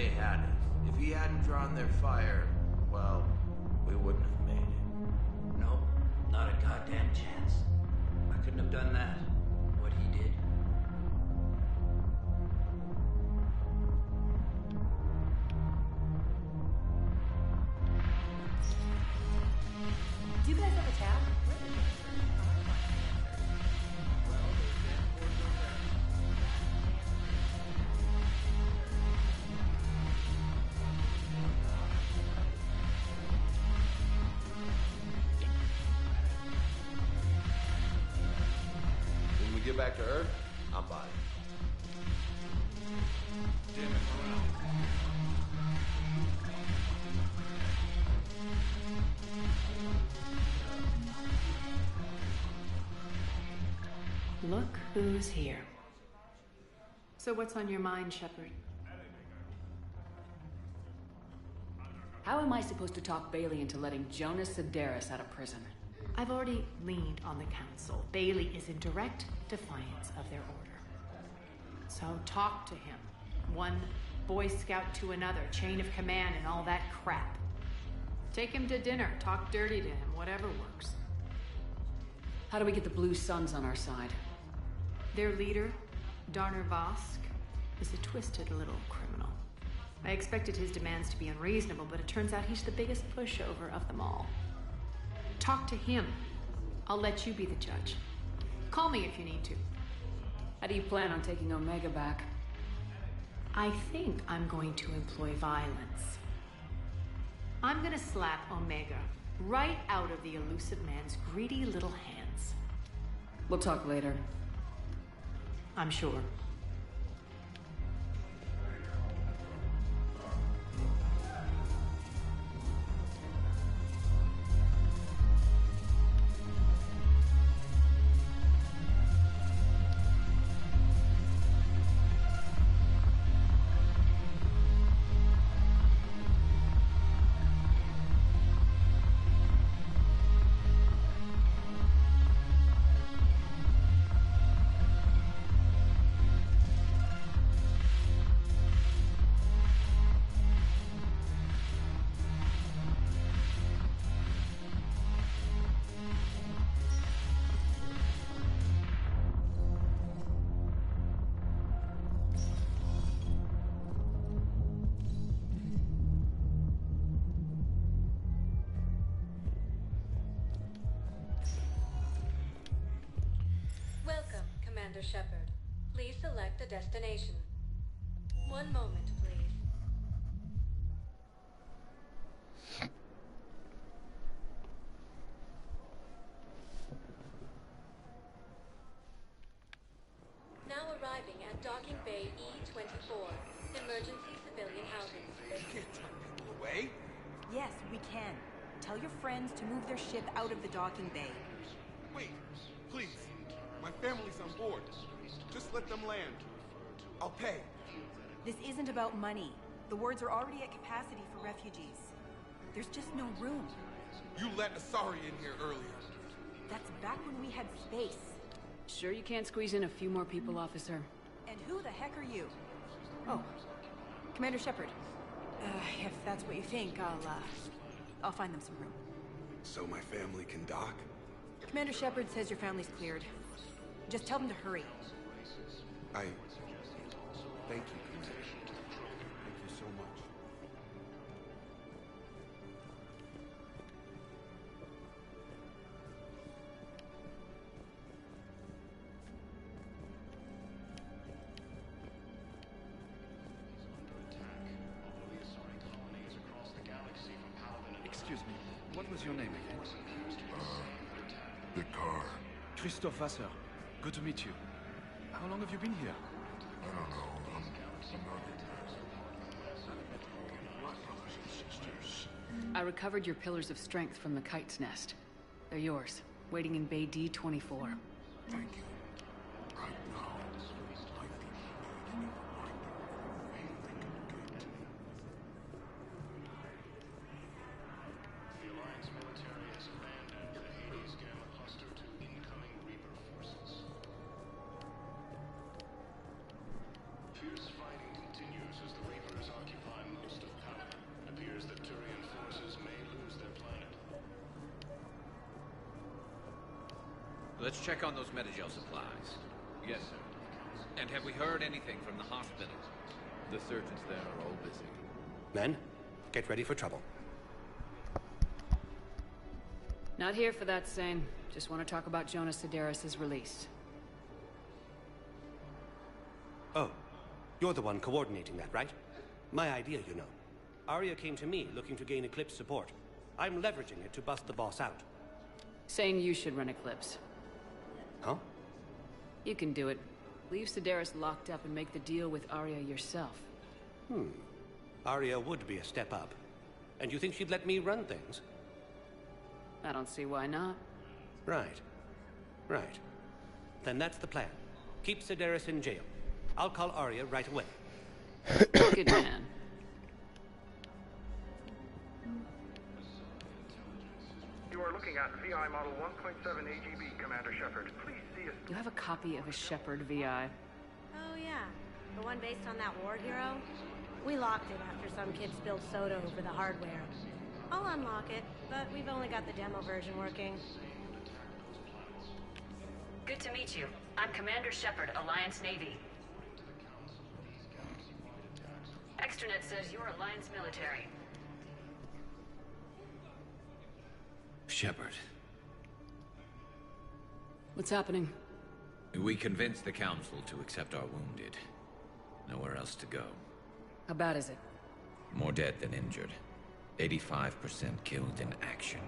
Speaker 9: they had it. If he hadn't drawn their fire, well, we wouldn't have made it.
Speaker 20: Nope, not a goddamn chance. I couldn't have done that, what he did.
Speaker 12: Do you guys have a tab?
Speaker 21: When we get back to Earth, I'm buying.
Speaker 2: Look who's here. So what's on your mind, Shepard?
Speaker 24: How am I supposed to talk Bailey into letting Jonas Sedaris out of prison?
Speaker 2: I've already leaned on the council. Bailey is in direct defiance of their order. So talk to him. One Boy Scout to another, chain of command and all that crap. Take him to dinner, talk dirty to him, whatever works.
Speaker 24: How do we get the Blue Suns on our side?
Speaker 2: Their leader, Darner Vosk, is a twisted little criminal. I expected his demands to be unreasonable, but it turns out he's the biggest pushover of them all. Talk to him. I'll let you be the judge. Call me if you need to.
Speaker 24: How do you plan on taking Omega back?
Speaker 2: I think I'm going to employ violence. I'm gonna slap Omega right out of the elusive man's greedy little hands.
Speaker 24: We'll talk later.
Speaker 2: I'm sure.
Speaker 16: Shepard. Please select a destination. One moment, please. Now arriving at Docking Bay E-24, emergency civilian housing.
Speaker 5: You can't turn people away.
Speaker 12: Yes, we can. Tell your friends to move their ship out of the docking bay.
Speaker 13: Wait, please. My family's on board. Just let them land. I'll pay.
Speaker 12: This isn't about money. The wards are already at capacity for refugees. There's just no room.
Speaker 13: You let Asari in here earlier.
Speaker 12: That's back when we had space.
Speaker 24: Sure you can't squeeze in a few more people, officer?
Speaker 12: And who the heck are you? Oh, Commander Shepard. If that's what you think, I'll find them some room.
Speaker 13: So my family can dock?
Speaker 12: Commander Shepard says your family's cleared. Just tell them to hurry.
Speaker 13: Thank you, Commander. Thank you so much.
Speaker 14: Excuse me, what was your name again?
Speaker 13: Picard.
Speaker 14: Christophe Vasseur. Good to meet you. How long have you been here?
Speaker 13: I don't know. I'm not brothers and sisters.
Speaker 24: I recovered your pillars of strength from the kite's nest. They're yours, waiting in Bay D-24.
Speaker 13: Thank you. Right now, I think you need a reminder of everything good.
Speaker 22: The Alliance military has abandoned the Hades Gamma cluster to incoming Reaper forces. Fierce fighting continues as the Reapers occupy
Speaker 4: Let's check on those Metagel supplies. Yes, sir. And have we heard anything from the hospital? The surgeons there are all busy.
Speaker 1: Men, get ready for trouble.
Speaker 2: Not here for that, Sane. Just want to talk about Jonas Sedaris' release.
Speaker 1: Oh, you're the one coordinating that, right? My idea, you know. Arya came to me looking to gain Eclipse support. I'm leveraging it to bust the boss out.
Speaker 2: Saying you should run Eclipse.
Speaker 1: Huh?
Speaker 2: You can do it. Leave Sedaris locked up and make the deal with Arya yourself.
Speaker 1: Arya would be a step up. And you think she'd let me run things?
Speaker 2: I don't see why not.
Speaker 1: Right. Right. Then that's the plan. Keep Sedaris in jail. I'll call Arya right away.
Speaker 2: Good man.
Speaker 15: You are looking at VI Model 1.7 AGB, Commander Shepard. Please see us.
Speaker 2: You have a copy of a Shepard VI.
Speaker 6: Oh, yeah. The one based on that war hero? We locked it after some kid spilled soda over the hardware. I'll unlock it, but we've only got the demo version working.
Speaker 2: Good to meet you. I'm Commander Shepard, Alliance Navy. Extranet says you're Alliance military.
Speaker 4: Shepard.
Speaker 2: What's happening?
Speaker 4: We convinced the Council to accept our wounded. Nowhere else to go.
Speaker 2: How bad is it?
Speaker 4: More dead than injured. 85% killed in action.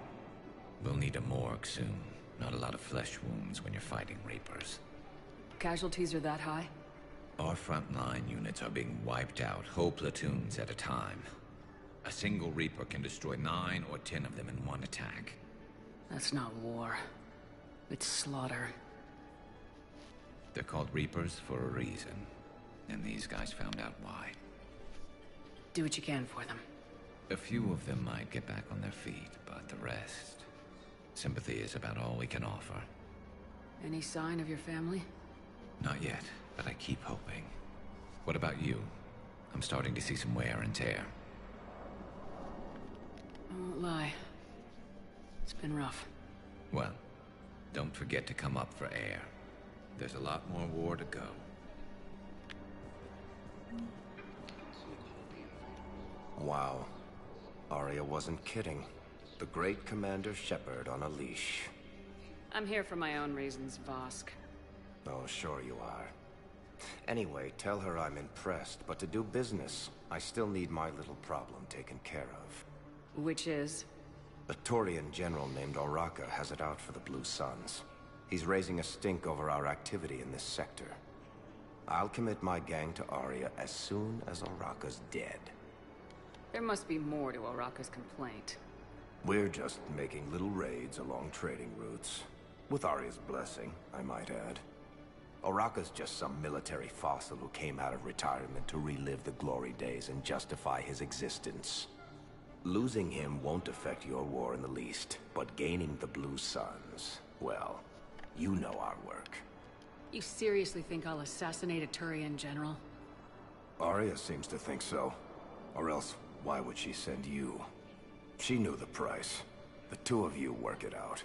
Speaker 4: We'll need a morgue soon. Not a lot of flesh wounds when you're fighting Reapers.
Speaker 2: Casualties are that high?
Speaker 4: Our frontline units are being wiped out, whole platoons at a time. A single Reaper can destroy 9 or 10 of them in one attack.
Speaker 2: That's not war. It's slaughter.
Speaker 4: They're called Reapers for a reason. And these guys found out why.
Speaker 2: Do what you can for them.
Speaker 4: A few of them might get back on their feet, but the rest... Sympathy is about all we can offer.
Speaker 2: Any sign of your family?
Speaker 4: Not yet, but I keep hoping. What about you? I'm starting to see some wear and tear.
Speaker 2: I won't lie. It's been rough.
Speaker 4: Well, don't forget to come up for air. There's a lot more war to go.
Speaker 18: Wow. Arya wasn't kidding. The great Commander Shepard on a leash.
Speaker 2: I'm here for my own reasons, Vosk.
Speaker 18: Oh, sure you are. Anyway, tell her I'm impressed, but to do business, I still need my little problem taken care of.
Speaker 2: Which is?
Speaker 18: A Turian general named Oraka has it out for the Blue Suns. He's raising a stink over our activity in this sector. I'll commit my gang to Arya as soon as Oraka's dead.
Speaker 2: There must be more to Oraka's complaint.
Speaker 18: We're just making little raids along trading routes. With Arya's blessing, I might add. Oraka's just some military fossil who came out of retirement to relive the glory days and justify his existence. Losing him won't affect your war in the least, but gaining the Blue Suns, well, you know our work.
Speaker 2: You seriously think I'll assassinate a Turian general?
Speaker 18: Arya seems to think so. Or else, why would she send you? She knew the price. The two of you work it out.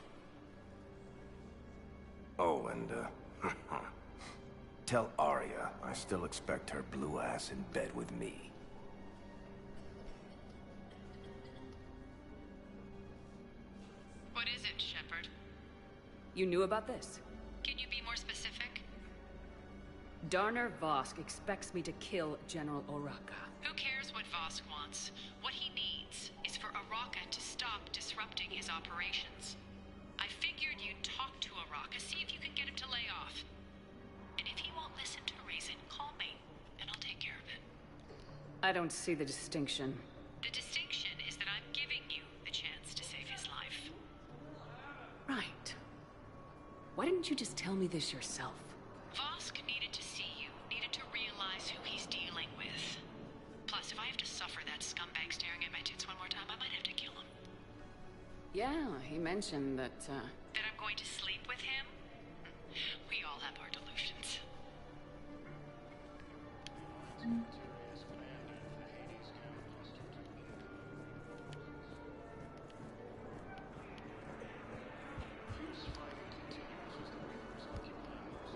Speaker 18: Oh, and, tell Arya I still expect her blue ass in bed with me.
Speaker 16: What is it, Shepard?
Speaker 2: You knew about this?
Speaker 16: Can you be more specific?
Speaker 2: Darner Vosk expects me to kill General Oraka.
Speaker 16: Who cares what Vosk wants? What he needs is for Oraka to stop disrupting his operations. I figured you'd talk to Oraka, see if you can get him to lay off. And if he won't listen to reason, call me, and I'll take care of it.
Speaker 2: I don't see the distinction.
Speaker 16: The distinction is that I'm giving you the chance to save his life.
Speaker 2: Right. Why didn't you just tell me this yourself?
Speaker 16: Vosk needed to see you, needed to realize who he's dealing with. Plus, if I have to suffer that scumbag staring at my tits one more time, I might have to kill him.
Speaker 2: Yeah, he mentioned that,
Speaker 16: That I'm going to sleep with him? We all have our delusions.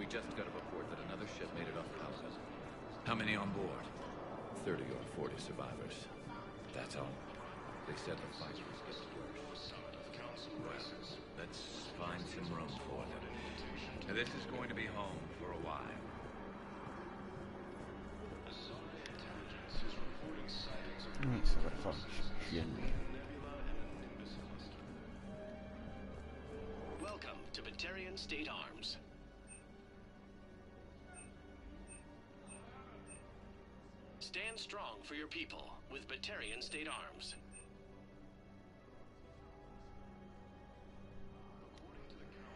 Speaker 4: We just got a report that another ship made it off Palca. How many on board? 30 or 40 survivors. That's all. They said the fight was getting worse. Well, let's find some room for them. Now, this is going to be home for a while.
Speaker 8: Så var det faktiskt igen.
Speaker 10: Welcome to Batarian State Arms. Stand strong for your people with Batarian State Arms.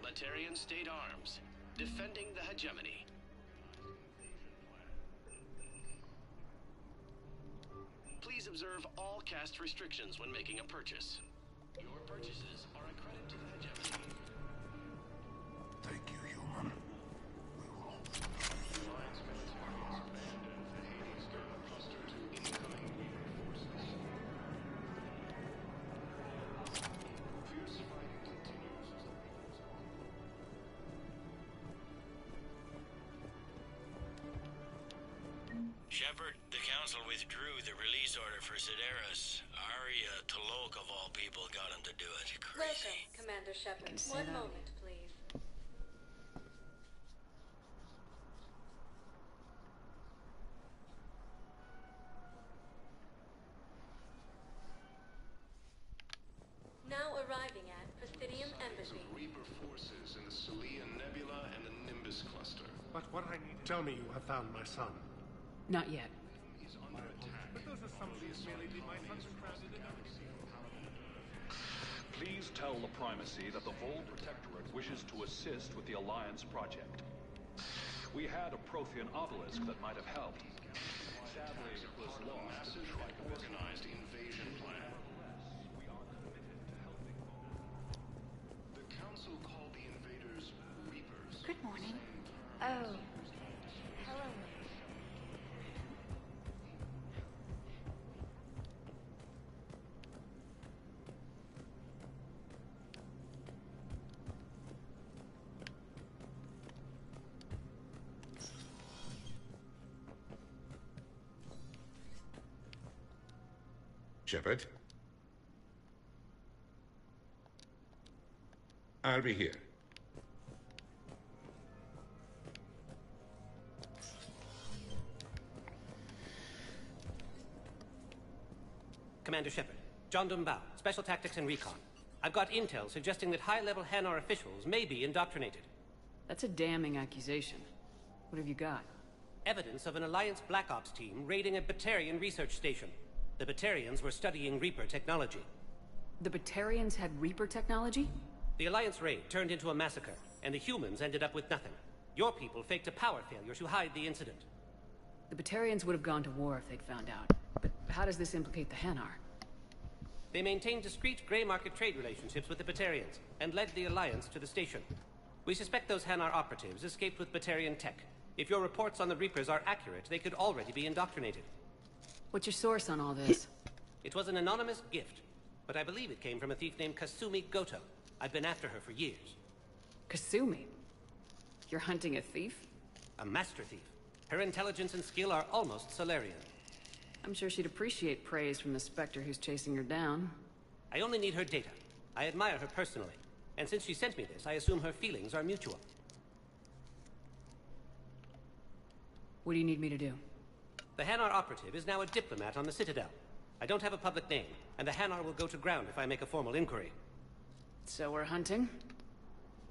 Speaker 10: Batarian State Arms, defending the hegemony. Please observe all caste restrictions when making a purchase. Your purchases are a credit to the hegemony.
Speaker 13: Thank you, human.
Speaker 11: Shepard, the Council withdrew the release order for Sedaris. Arya T'Loak, of all people, got him to do it. Crazy.
Speaker 6: Welcome, Commander Shepard. One moment, please. Now arriving at Presidium Embassy.
Speaker 22: Reaper forces in the Celia Nebula and the Nimbus cluster.
Speaker 15: But what I need... Tell me you have found my son.
Speaker 2: Not yet.
Speaker 22: He's under attack.
Speaker 15: But those assumptions merely leave my son stranded in
Speaker 14: Please tell the Primacy that the Vol Protectorate wishes to assist with the Alliance project. We had a Prothean obelisk that might have helped. Sadly, it was lost in the strike.
Speaker 22: Organized invasion plan. The Council called the invaders Reapers.
Speaker 6: Good morning. Oh. Hello.
Speaker 19: Shepard? I'll be here.
Speaker 1: Commander Shepard, John Dumbao, Special Tactics and Recon. I've got intel suggesting that high-level Hanar officials may be indoctrinated.
Speaker 2: That's a damning accusation. What have you got?
Speaker 1: Evidence of an Alliance Black Ops team raiding a Batarian research station. The Batarians were studying Reaper technology.
Speaker 2: The Batarians had Reaper technology?
Speaker 1: The Alliance raid turned into a massacre, and the humans ended up with nothing. Your people faked a power failure to hide the incident.
Speaker 2: The Batarians would have gone to war if they'd found out. But how does this implicate the Hanar?
Speaker 1: They maintained discreet gray market trade relationships with the Batarians, and led the Alliance to the station. We suspect those Hanar operatives escaped with Batarian tech. If your reports on the Reapers are accurate, they could already be indoctrinated.
Speaker 2: What's your source on all this?
Speaker 1: It was an anonymous gift, but I believe it came from a thief named Kasumi Goto. I've been after her for years.
Speaker 2: Kasumi? You're hunting a thief?
Speaker 1: A master thief. Her intelligence and skill are almost Solarian.
Speaker 2: I'm sure she'd appreciate praise from the Spectre who's chasing her down.
Speaker 1: I only need her data. I admire her personally. And since she sent me this, I assume her feelings are mutual.
Speaker 2: What do you need me to do?
Speaker 1: The Hanar operative is now a diplomat on the Citadel. I don't have a public name, and the Hanar will go to ground if I make a formal inquiry.
Speaker 2: So we're hunting?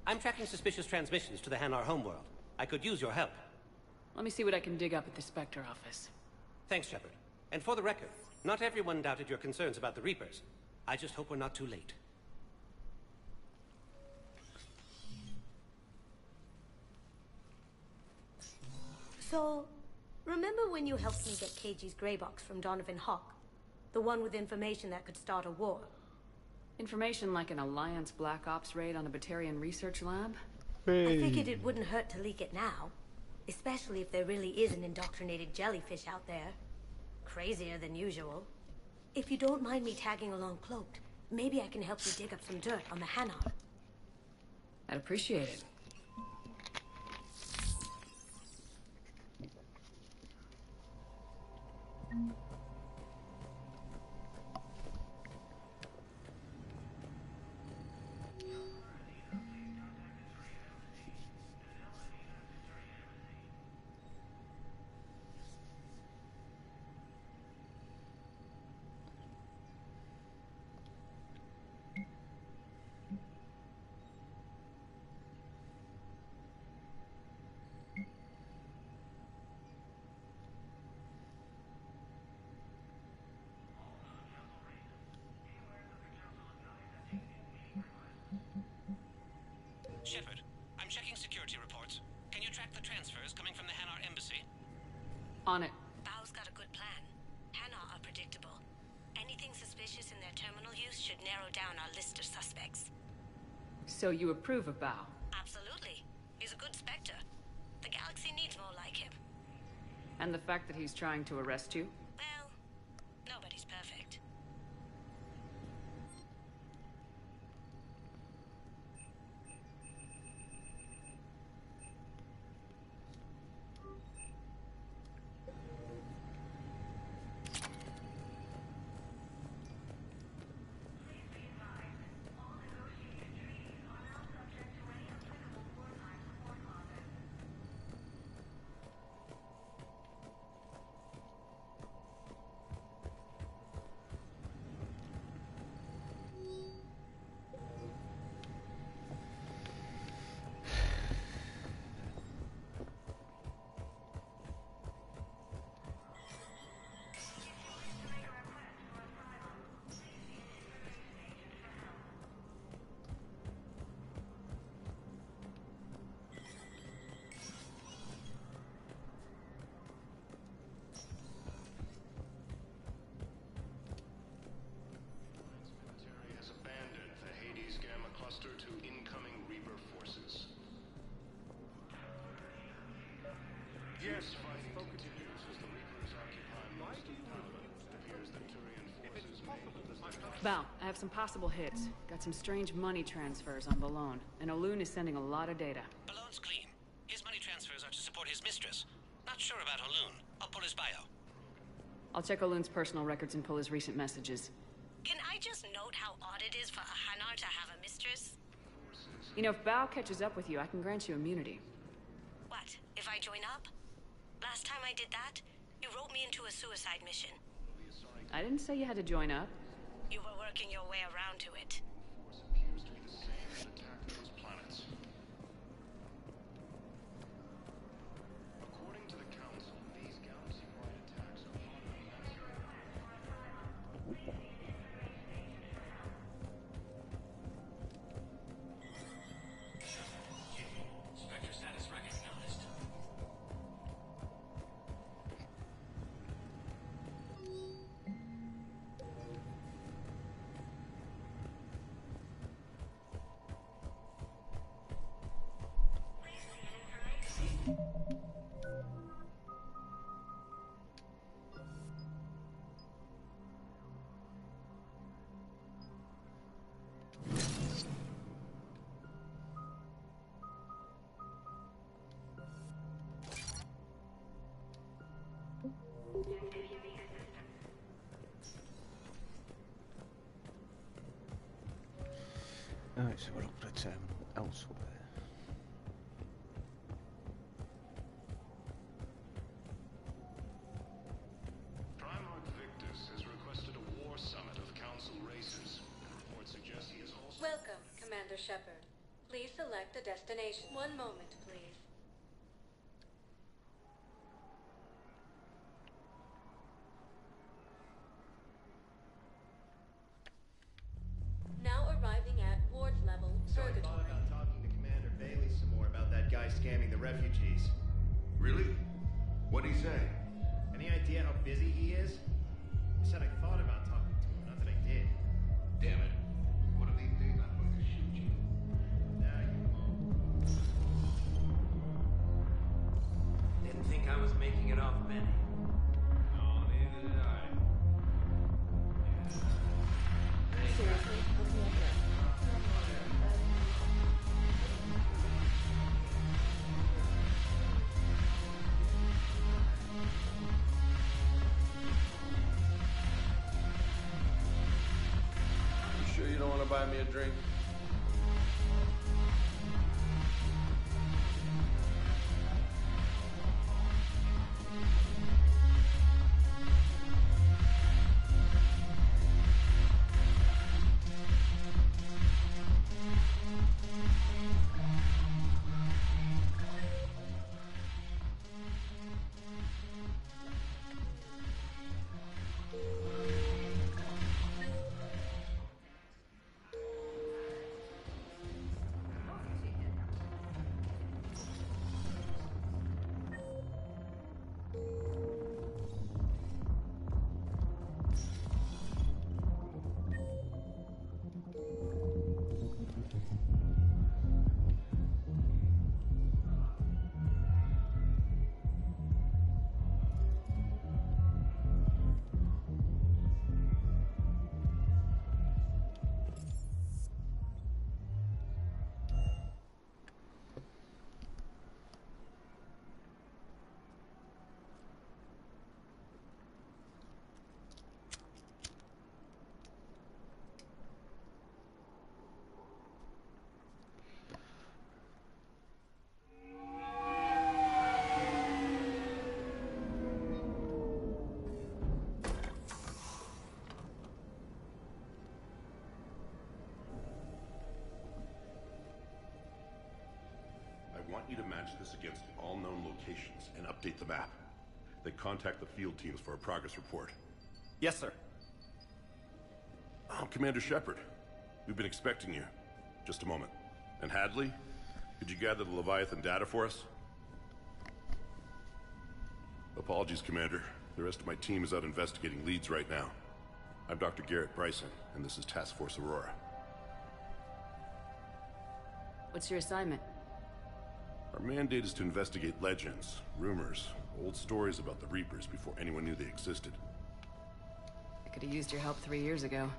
Speaker 1: I'm tracking suspicious transmissions to the Hanar homeworld. I could use your help.
Speaker 2: Let me see what I can dig up at the Spectre office.
Speaker 1: Thanks, Shepard. And for the record, not everyone doubted your concerns about the Reapers. I just hope we're not too late.
Speaker 6: So, remember when you helped me get KG's grey box from Donovan Hawk? The one with information that could start a war?
Speaker 2: Information like an Alliance Black Ops raid on a Batarian research lab?
Speaker 6: I figured it wouldn't hurt to leak it now. Especially if there really is an indoctrinated jellyfish out there. Crazier than usual. If you don't mind me tagging along cloaked, maybe I can help you dig up some dirt on the Hanar.
Speaker 2: I'd appreciate it.
Speaker 1: security reports. Can you track the transfers coming from the Hanar embassy?
Speaker 2: On it.
Speaker 6: Bao's got a good plan. Hanar are predictable. Anything suspicious in their terminal use should narrow down our list of suspects.
Speaker 2: So you approve of Bao?
Speaker 6: Absolutely. He's a good Spectre. The galaxy needs more like him.
Speaker 2: And the fact that he's trying to arrest you?
Speaker 6: Well, nobody's perfect.
Speaker 22: Military has abandoned the Hades Gamma Cluster to incoming Reaper forces. Fierce fighting continues as the Reapers occupy most of Palaven. It appears that Turian forces may...
Speaker 2: Bao, I have some possible hits. Got some strange money transfers on Balone, and Olun is sending a lot of data.
Speaker 1: Balloon's clean. His money transfers are to support his mistress. Not sure about Olun. I'll pull his bio.
Speaker 2: I'll check Olun's personal records and pull his recent messages.
Speaker 6: Can I just note how odd it is for a Hanar to have a mistress?
Speaker 2: You know, if Bao catches up with you, I can grant you immunity.
Speaker 6: What, if I join up? Last time I did that, you wrote me into a suicide mission.
Speaker 2: I didn't say you had to join up.
Speaker 6: You were working your way around to it.
Speaker 22: Force appears to be the same that attacked those planets. According to the Council, these galaxy-wide attacks are part of the
Speaker 11: Spectre status recognized.
Speaker 8: Alright, so we're up to a terminal elsewhere.
Speaker 22: Primarch Victus has requested a war summit of Council races. Reports suggest he is also...
Speaker 7: Welcome, Commander Shepard. Please select a destination. One moment, please. Now arriving at Ward level,
Speaker 17: So I thought about talking to Commander Bailey some more about that guy scamming the refugees.
Speaker 21: Really? What'd he say?
Speaker 17: Any idea how busy he is? I said I thought about talking to him, not that I did.
Speaker 13: Damn it. One of these days I'm going to shoot you.
Speaker 17: Nah, you won't.
Speaker 20: Didn't think I was making it off, Benny.
Speaker 9: No, neither did I.
Speaker 7: Seriously, let's look it up.
Speaker 21: You sure you don't want to buy me a drink?
Speaker 3: you to match this against all known locations and update the map. Then contact the field teams for a progress report.
Speaker 5: Yes, sir.
Speaker 3: Oh, Commander Shepard. We've been expecting you. Just a moment. And Hadley, could you gather the Leviathan data for us? Apologies, Commander. The rest of my team is out investigating leads right now. I'm Dr. Garrett Bryson, and this is Task Force Aurora.
Speaker 2: What's your assignment?
Speaker 3: Our mandate is to investigate legends, rumors, old stories about the Reapers before anyone knew they existed.
Speaker 2: I could have used your help 3 years ago.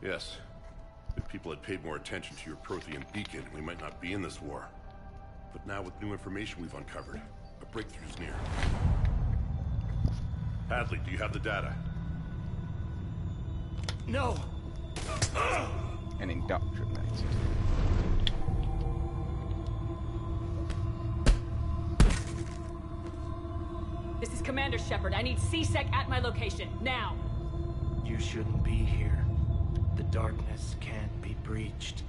Speaker 3: Yes. If people had paid more attention to your Prothean beacon, we might not be in this war. But now with new information we've uncovered, a breakthrough's near. Hadley, do you have the data?
Speaker 5: No!
Speaker 8: And indoctrinated.
Speaker 19: This is Commander Shepard. I need CSEC at my location, now!
Speaker 5: You shouldn't be here. The darkness can't be breached.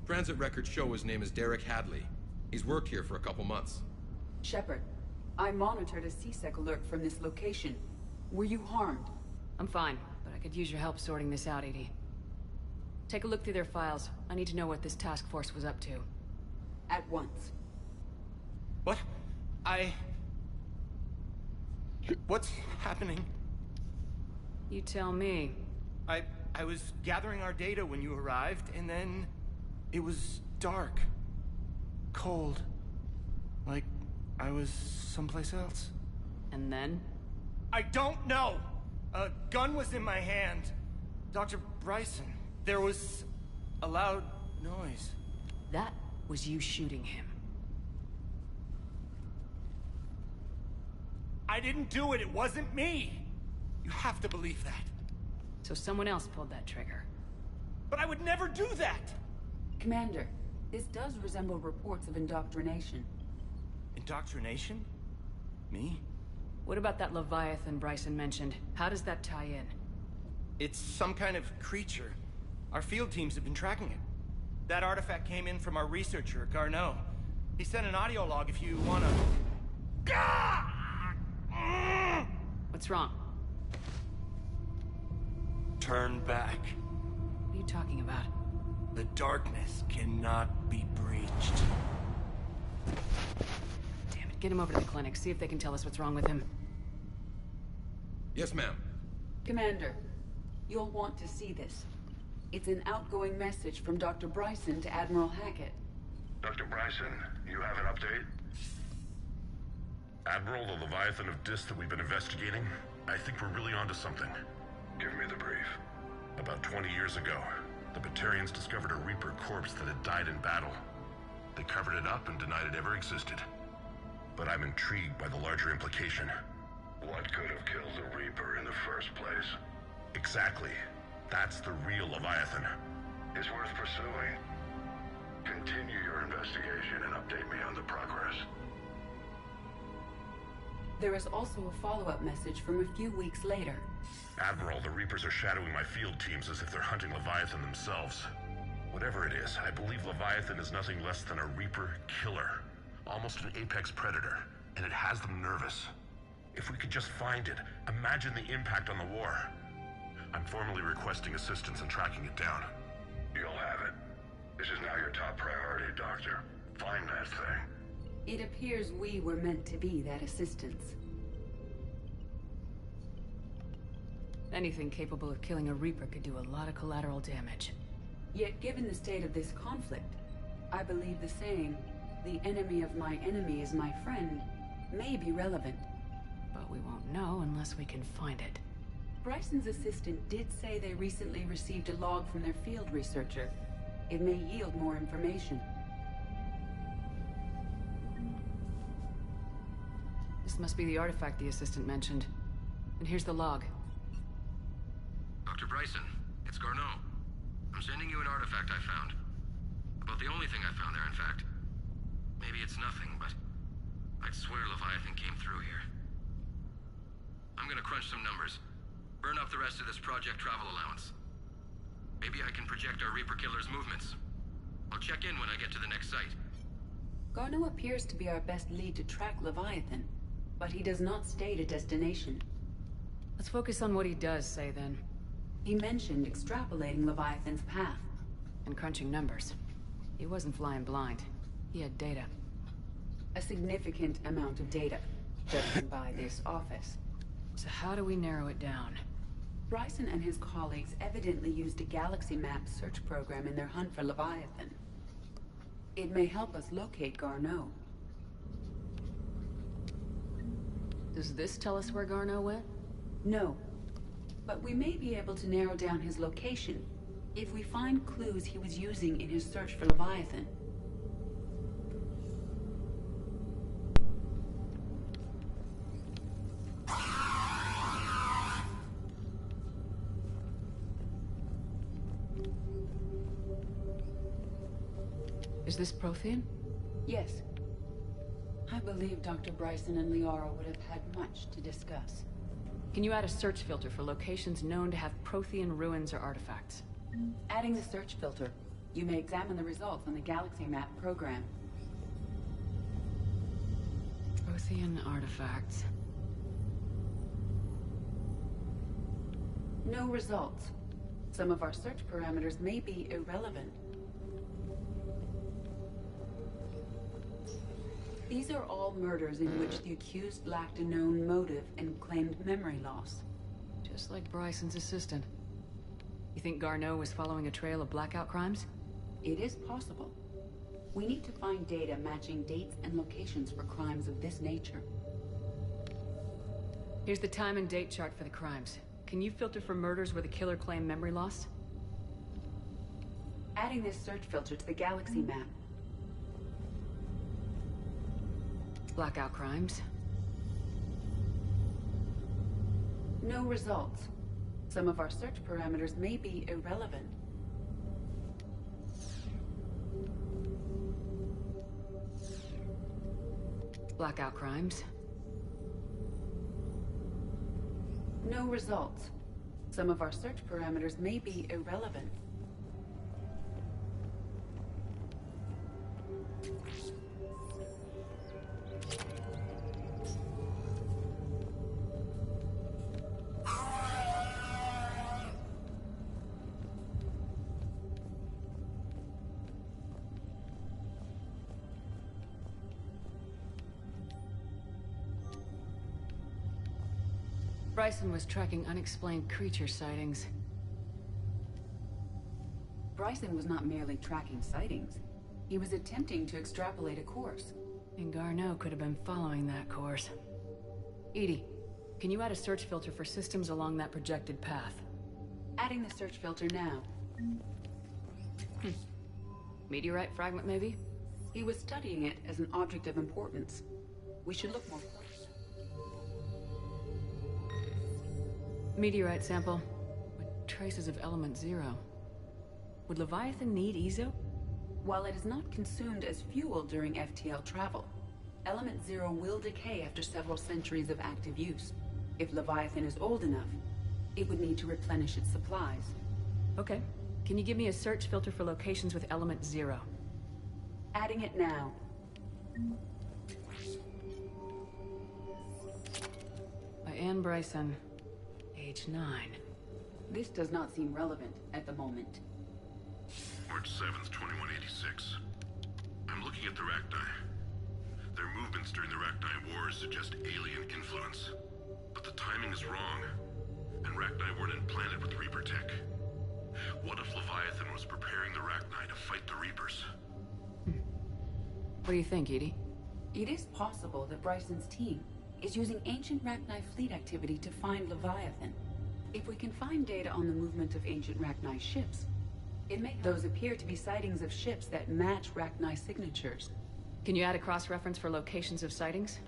Speaker 23: Transit records show his name is Derek Hadley. He's worked here for a couple months.
Speaker 24: Shepard, I monitored a CSEC alert from this location. Were you harmed?
Speaker 2: I'm fine, but I could use your help sorting this out, EDI. Take a look through their files. I need to know what this task force was up to.
Speaker 24: At once.
Speaker 5: What? What's happening?
Speaker 2: You tell me.
Speaker 5: I was gathering our data when you arrived, and then it was dark. Cold. Like I was someplace else.
Speaker 2: And then?
Speaker 5: I don't know! A gun was in my hand. Dr. Bryson, there was a loud noise.
Speaker 2: That was you shooting him.
Speaker 5: I didn't do it, it wasn't me! You have to believe that.
Speaker 2: So someone else pulled that trigger.
Speaker 5: But I would never do that!
Speaker 24: Commander, this does resemble reports of indoctrination.
Speaker 5: Indoctrination? Me?
Speaker 2: What about that Leviathan Bryson mentioned? How does that tie in?
Speaker 5: It's some kind of creature. Our field teams have been tracking it. That artifact came in from our researcher, Garneau. He sent an audio log if you wanna...
Speaker 2: What's wrong?
Speaker 5: Turn back.
Speaker 2: What are you talking about?
Speaker 5: The darkness cannot be breached.
Speaker 2: Damn it, get him over to the clinic. See if they can tell us what's wrong with him.
Speaker 23: Yes, ma'am.
Speaker 24: Commander, you'll want to see this. It's an outgoing message from Dr. Bryson to Admiral Hackett.
Speaker 22: Dr. Bryson, you have an update?
Speaker 3: Admiral, the Leviathan of Dis that we've been investigating, I think we're really onto something.
Speaker 22: Give me the brief.
Speaker 3: About 20 years ago, the Batarians discovered a Reaper corpse that had died in battle. They covered it up and denied it ever existed. But I'm intrigued by the larger implication.
Speaker 22: What could have killed the Reaper in the first place?
Speaker 3: Exactly. That's the real Leviathan.
Speaker 22: It's worth pursuing. Continue your investigation and update me on the progress.
Speaker 24: There is also a follow-up message from a few weeks later.
Speaker 3: Admiral, the Reapers are shadowing my field teams as if they're hunting Leviathan themselves. Whatever it is, I believe Leviathan is nothing less than a Reaper killer. Almost an apex predator, and it has them nervous. If we could just find it, imagine the impact on the war. I'm formally requesting assistance in tracking it down.
Speaker 22: You'll have it. This is now your top priority, Doctor. Find that thing.
Speaker 24: It appears we were meant to be that assistance.
Speaker 2: Anything capable of killing a Reaper could do a lot of collateral damage.
Speaker 24: Yet given the state of this conflict, I believe the saying, "The enemy of my enemy is my friend," may be relevant.
Speaker 2: But we won't know unless we can find it.
Speaker 24: Bryson's assistant did say they recently received a log from their field researcher. It may yield more information.
Speaker 2: This must be the artifact the assistant mentioned. And here's the log.
Speaker 23: Dr. Bryson, it's Garneau. I'm sending you an artifact I found. About the only thing I found there, in fact. Maybe it's nothing, but I'd swear Leviathan came through here. I'm gonna crunch some numbers. Burn up the rest of this project travel allowance. Maybe I can project our Reaper killer's movements. I'll check in when I get to the next site.
Speaker 24: Garneau appears to be our best lead to track Leviathan, but he does not state a destination.
Speaker 2: Let's focus on what he does say, then.
Speaker 24: He mentioned extrapolating Leviathan's path.
Speaker 2: And crunching numbers. He wasn't flying blind. He had data.
Speaker 24: A significant amount of data, judging by this office.
Speaker 2: So how do we narrow it down?
Speaker 24: Bryson and his colleagues evidently used a galaxy map search program in their hunt for Leviathan. It may help us locate Garneau.
Speaker 2: Does this tell us where Garneau went?
Speaker 24: No. But we may be able to narrow down his location if we find clues he was using in his search for Leviathan.
Speaker 2: Is this Prothean?
Speaker 24: Yes. I believe Dr. Bryson and Liara would have had much to discuss.
Speaker 2: Can you add a search filter for locations known to have Prothean ruins or artifacts?
Speaker 24: Adding the search filter, you may examine the results on the Galaxy Map program.
Speaker 2: Prothean artifacts.
Speaker 24: No results. Some of our search parameters may be irrelevant. These are all murders in which the accused lacked a known motive and claimed memory loss.
Speaker 2: Just like Bryson's assistant. You think Garneau was following a trail of blackout crimes?
Speaker 24: It is possible. We need to find data matching dates and locations for crimes of this nature.
Speaker 2: Here's the time and date chart for the crimes. Can you filter for murders where the killer claimed memory loss?
Speaker 24: Adding this search filter to the Galaxy Map.
Speaker 2: Blackout crimes.
Speaker 24: No results. Some of our search parameters may be irrelevant.
Speaker 2: Blackout crimes.
Speaker 24: No results. Some of our search parameters may be irrelevant.
Speaker 2: Bryson was tracking unexplained creature sightings.
Speaker 24: Bryson was not merely tracking sightings. He was attempting to extrapolate a course.
Speaker 2: And Garneau could have been following that course. EDI, can you add a search filter for systems along that projected path?
Speaker 24: Adding the search filter now.
Speaker 2: Meteorite fragment, maybe?
Speaker 24: He was studying it as an object of importance. We should look more closely.
Speaker 2: Meteorite sample with traces of element 0. Would Leviathan need Ezo?
Speaker 24: While it is not consumed as fuel during FTL travel, element 0 will decay after several centuries of active use. If Leviathan is old enough, it would need to replenish its supplies.
Speaker 2: Okay. Can you give me a search filter for locations with element 0?
Speaker 24: Adding it now.
Speaker 2: By Anne Bryson. Age 9.
Speaker 24: This does not seem relevant at the moment.
Speaker 3: March 7th, 2186. I'm looking at the Rachni. Their movements during the Rachni Wars suggest alien influence. But the timing is wrong. And Rachni weren't implanted with Reaper tech. What if Leviathan was preparing the Rachni to fight the Reapers?
Speaker 2: What do you think, EDI?
Speaker 24: It is possible that Bryson's team is using ancient Rachni fleet activity to find Leviathan. If we can find data on the movement of ancient Rachni ships, it may those appear to be sightings of ships that match Rachni signatures.
Speaker 2: Can you add a cross-reference for locations of sightings?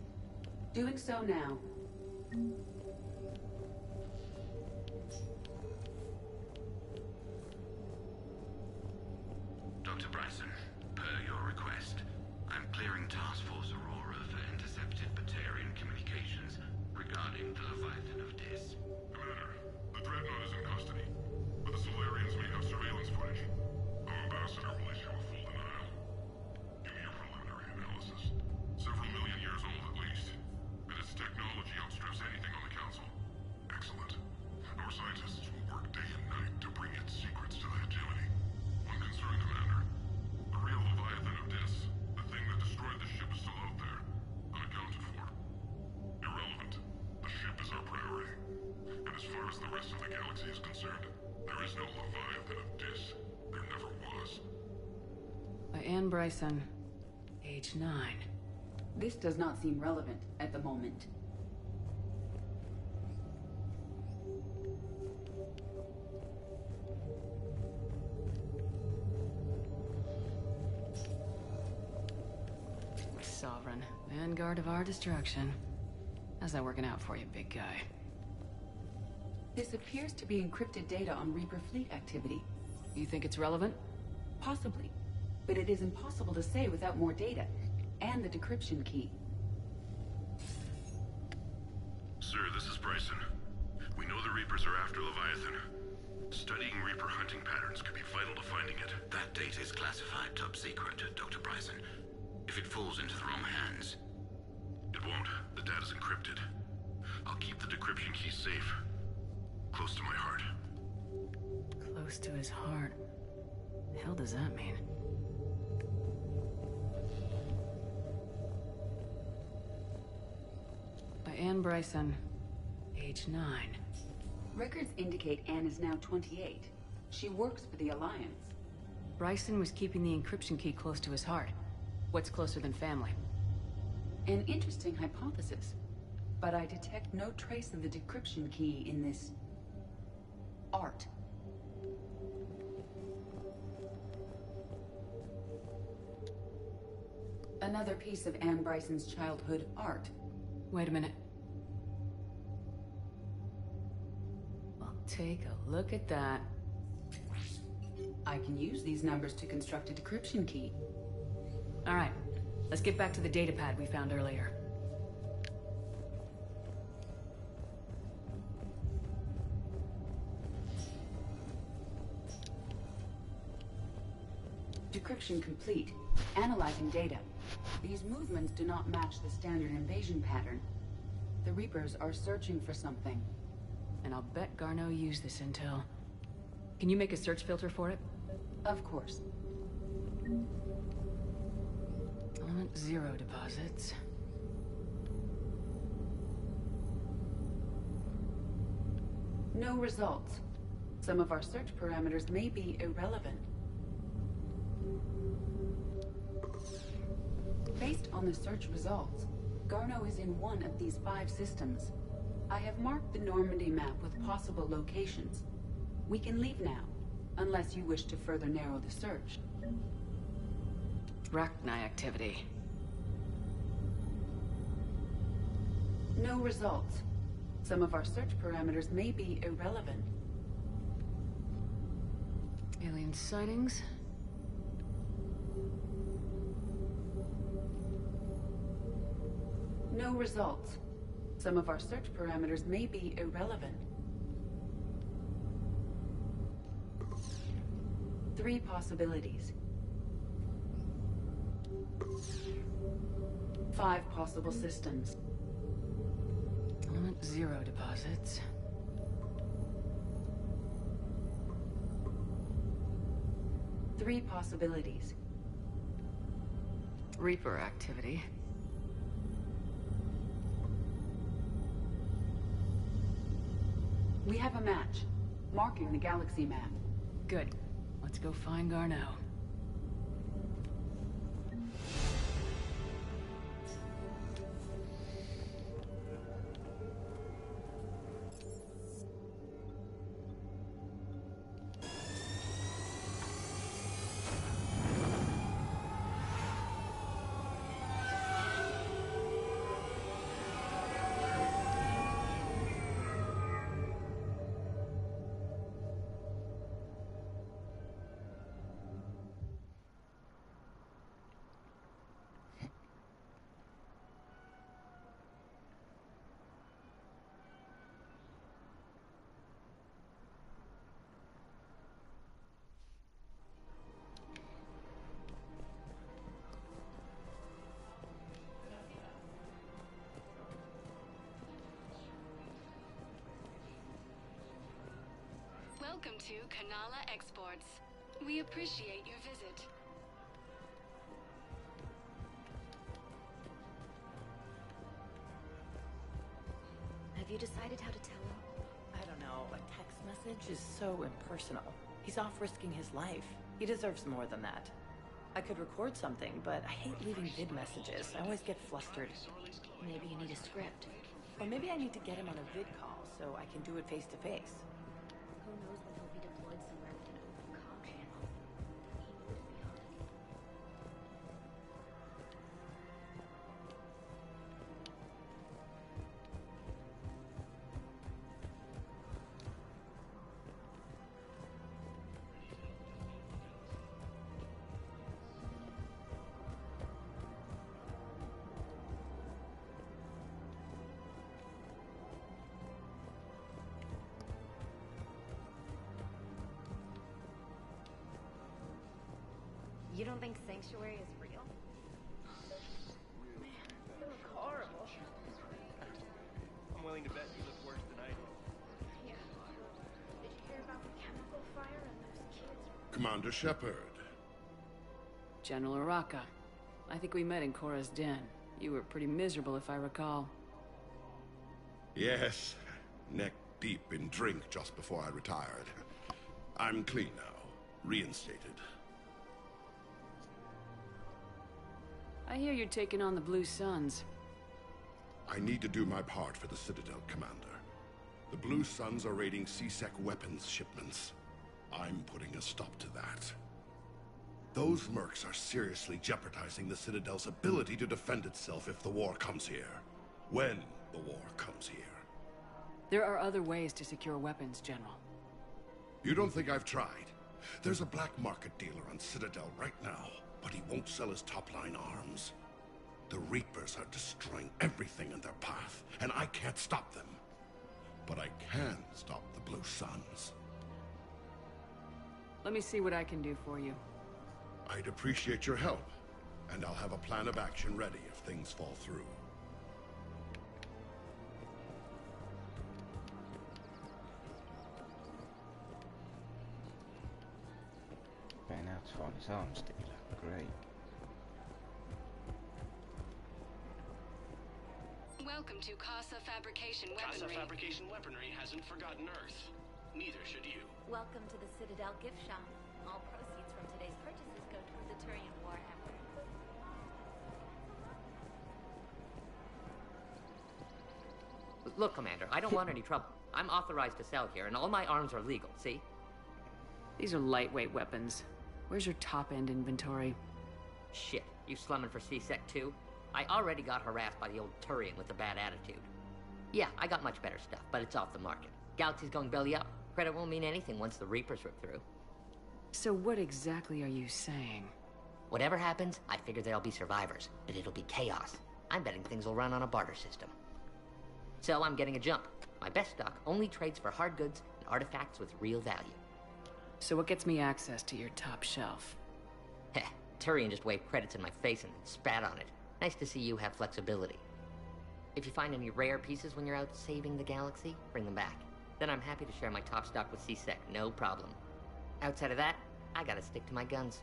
Speaker 24: Doing so now.
Speaker 4: Dr. Bryson, per your request, I'm clearing Task Force Aurora for intercepted Batarian communications regarding the Leviathan of Dis.
Speaker 3: Commander, the Dreadnought is in custody, but the Solarians may have surveillance footage. Our ambassador will issue a full denial.
Speaker 13: as the rest of the galaxy is concerned, there is no Leviathan of Dis. There never was.
Speaker 2: By Anne Bryson, age 9.
Speaker 24: This does not seem relevant at the moment.
Speaker 2: Sovereign, vanguard of our destruction. How's that working out for you, big guy?
Speaker 24: This appears to be encrypted data on Reaper fleet activity.
Speaker 2: You think it's relevant?
Speaker 24: Possibly. But it is impossible to say without more data. And the decryption key.
Speaker 3: Sir, this is Bryson. We know the Reapers are after Leviathan. Studying Reaper hunting patterns could be vital to finding it.
Speaker 4: That data is classified top secret, Dr. Bryson. If it falls into the wrong hands...
Speaker 3: It won't. The data's encrypted. I'll keep the decryption key safe. Close to my heart.
Speaker 2: Close to his heart. The hell does that mean? By Anne Bryson, age 9.
Speaker 24: Records indicate Anne is now 28. She works for the Alliance.
Speaker 2: Bryson was keeping the encryption key close to his heart. What's closer than family?
Speaker 24: An interesting hypothesis. But I detect no trace of the decryption key in this... art. Another piece of Anne Bryson's childhood art.
Speaker 2: Wait a minute. Well, take a look at that.
Speaker 24: I can use these numbers to construct a decryption key.
Speaker 2: All right, let's get back to the datapad we found earlier.
Speaker 24: Decryption complete. Analyzing data. These movements do not match the standard invasion pattern. The Reapers are searching for something.
Speaker 2: And I'll bet Garneau used this intel. Can you make a search filter for it?
Speaker 24: Of course.
Speaker 2: Element 0 deposits.
Speaker 24: No results. Some of our search parameters may be irrelevant. Based on the search results, Garneau is in one of these 5 systems. I have marked the Normandy map with possible locations. We can leave now, unless you wish to further narrow the search.
Speaker 2: Rachni activity.
Speaker 24: No results. Some of our search parameters may be irrelevant.
Speaker 2: Alien sightings?
Speaker 24: No results. Some of our search parameters may be irrelevant. 3 possibilities. 5 possible systems.
Speaker 2: Element 0 deposits.
Speaker 24: Three possibilities.
Speaker 2: Reaper activity.
Speaker 24: We have a match, marking the galaxy map.
Speaker 2: Good. Let's go find Garneau.
Speaker 10: Welcome to Kanala Exports. We appreciate your visit.
Speaker 6: Have you decided how to tell him?
Speaker 12: I don't know. message is so impersonal. He's off risking his life. He deserves more than that. I could record something, but I hate leaving vid messages. I always get flustered.
Speaker 2: Maybe you need a script.
Speaker 12: Or maybe I need to get him on a vid call so I can do it face to face.
Speaker 2: Who knows when he'll be deployed somewhere with an open comm channel. He would be on it.
Speaker 6: You don't think Sanctuary is real?
Speaker 5: Man, you look horrible. I'm willing to bet you look worse than I do.
Speaker 15: Yeah. Did you hear about the chemical fire and those kids?
Speaker 13: Commander Shepard.
Speaker 19: General Araka. I think we met in Korra's den. You were pretty miserable, if I recall.
Speaker 13: Yes, neck deep in drink just before I retired. I'm clean now, reinstated.
Speaker 19: I hear you're taking on the Blue Suns.
Speaker 13: I need to do my part for the Citadel, Commander. The Blue Suns are raiding C-Sec weapons shipments. I'm putting a stop to that. Those mercs are seriously jeopardizing the Citadel's ability to defend itself if the war comes here. When the war comes here.
Speaker 19: There are other ways to secure weapons, General.
Speaker 13: You don't think I've tried? There's a black market dealer on Citadel right now, but he won't sell his top-line arms. The Reapers are destroying everything in their path, and I can't stop them. But I can stop the Blue Suns.
Speaker 19: Let me see what I can do for you.
Speaker 13: I'd appreciate your help, and I'll have a plan of action ready if things fall through.
Speaker 8: Better now to find his arms dealer. Great.
Speaker 10: Welcome to Casa Fabrication
Speaker 22: Casa
Speaker 10: Weaponry.
Speaker 22: Fabrication Weaponry hasn't forgotten Earth. Neither should you.
Speaker 6: Welcome to the Citadel gift shop. All proceeds from today's purchases go towards the Turian war effort.
Speaker 20: Look, Commander, I don't want any trouble. I'm authorized to sell here, and all my arms are legal, see?
Speaker 19: These are lightweight weapons. Where's your top-end inventory?
Speaker 20: Shit, you slumming for C-Sec too? I already got harassed by the old Turian with a bad attitude. Yeah, I got much better stuff, but it's off the market. Galaxy's going belly up. Credit won't mean anything once the Reapers rip through.
Speaker 19: So what exactly are you saying?
Speaker 20: Whatever happens, I figure there'll be survivors, but it'll be chaos. I'm betting things will run on a barter system. So I'm getting a jump. My best stock only trades for hard goods and artifacts with real value.
Speaker 19: So what gets me access to your top shelf?
Speaker 20: Heh, Turian just waved credits in my face and then spat on it. Nice to see you have flexibility. If you find any rare pieces when you're out saving the galaxy, bring them back. Then I'm happy to share my top stock with C-Sec, no problem. Outside of that, I gotta stick to my guns.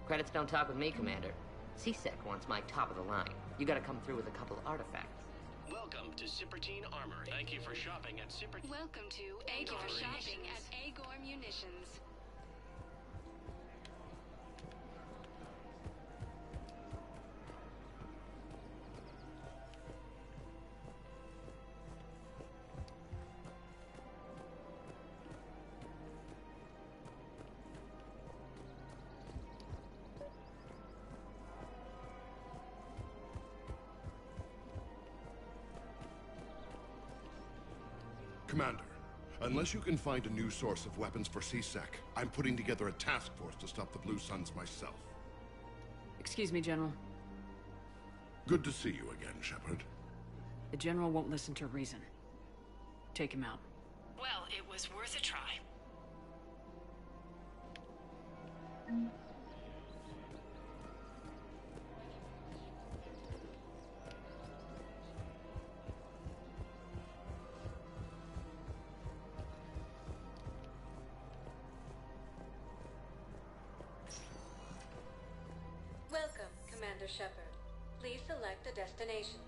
Speaker 20: Credits don't talk with me, Commander. C-Sec wants my top of the line. You gotta come through with a couple of artifacts.
Speaker 22: Welcome to Sippertine Armor. Thank you for shopping at Sippertine.
Speaker 10: Welcome to Agor Shopping at Agor Munitions.
Speaker 13: Commander, unless you can find a new source of weapons for C-Sec, I'm putting together a task force to stop the Blue Suns myself.
Speaker 19: Excuse me, General.
Speaker 13: Good to see you again, Shepard.
Speaker 19: The General won't listen to reason. Take him out.
Speaker 2: Well, it was worth a try.
Speaker 7: Welcome, Commander Shepard. Please select a destination.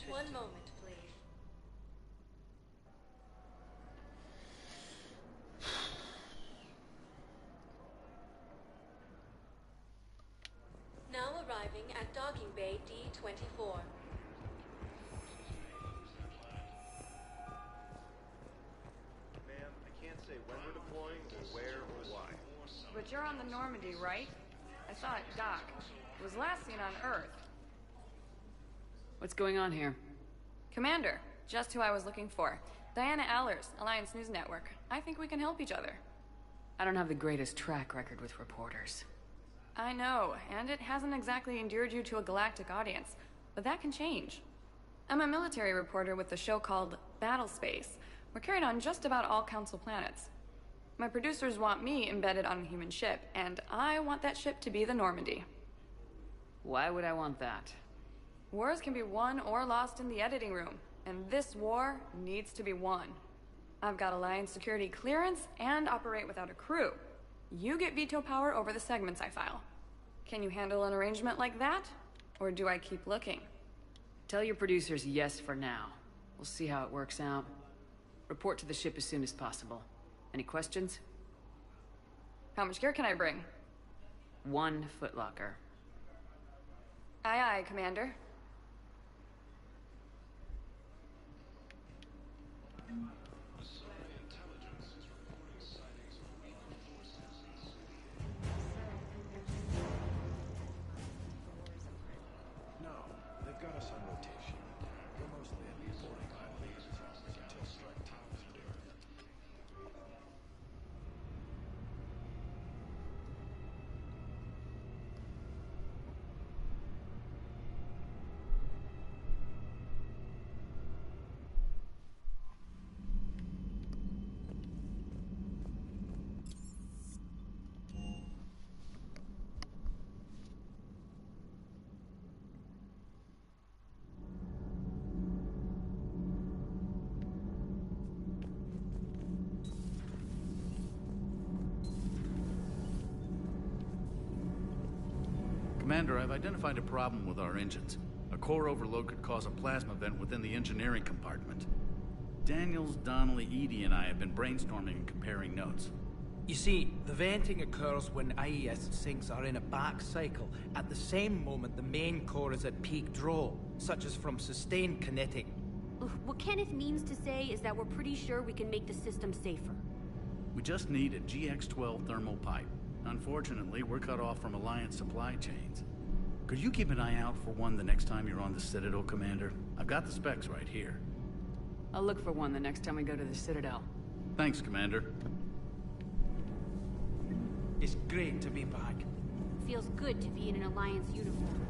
Speaker 7: interest. One moment, please. Now arriving at Docking Bay D-24.
Speaker 22: Ma'am, I can't say when we're deploying, or where, or why.
Speaker 1: But you're on the Normandy, right? I saw it dock. It was last seen on Earth.
Speaker 19: What's going on here?
Speaker 1: Commander, just who I was looking for. Diana Allers, Alliance News Network. I think we can help each other.
Speaker 19: I don't have the greatest track record with reporters.
Speaker 1: I know, and it hasn't exactly endeared you to a galactic audience, but that can change. I'm a military reporter with a show called Battle Space. We're carried on just about all Council planets. My producers want me embedded on a human ship, and I want that ship to be the Normandy.
Speaker 19: Why would I want that?
Speaker 1: Wars can be won or lost in the editing room, and this war needs to be won. I've got Alliance security clearance and operate without a crew. You get veto power over the segments I file. Can you handle an arrangement like that? Or do I keep looking?
Speaker 19: Tell your producers yes for now. We'll see how it works out. Report to the ship as soon as possible. Any questions?
Speaker 1: How much gear can I bring?
Speaker 19: 1 footlocker.
Speaker 1: Aye, aye, Commander.
Speaker 22: No, they've got us on rotation. We're mostly at the boarding islands until strike time with Earth.
Speaker 14: Commander, I've identified a problem with our engines. A core overload could cause a plasma vent within the engineering compartment. Daniels, Donnelly, Edie, and I have been brainstorming and comparing notes.
Speaker 16: You see, the venting occurs when IES sinks are in a back cycle at the same moment the main core is at peak draw, such as from sustained kinetic.
Speaker 18: What Kenneth means to say is that we're pretty sure we can make the system safer.
Speaker 14: We just need a GX-12 thermal pipe. Unfortunately, we're cut off from Alliance supply chains. Could you keep an eye out for one the next time you're on the Citadel, Commander? I've got the specs right here.
Speaker 19: I'll look for one the next time we go to the Citadel.
Speaker 14: Thanks, Commander.
Speaker 16: It's great to be back.
Speaker 18: Feels good to be in an Alliance uniform.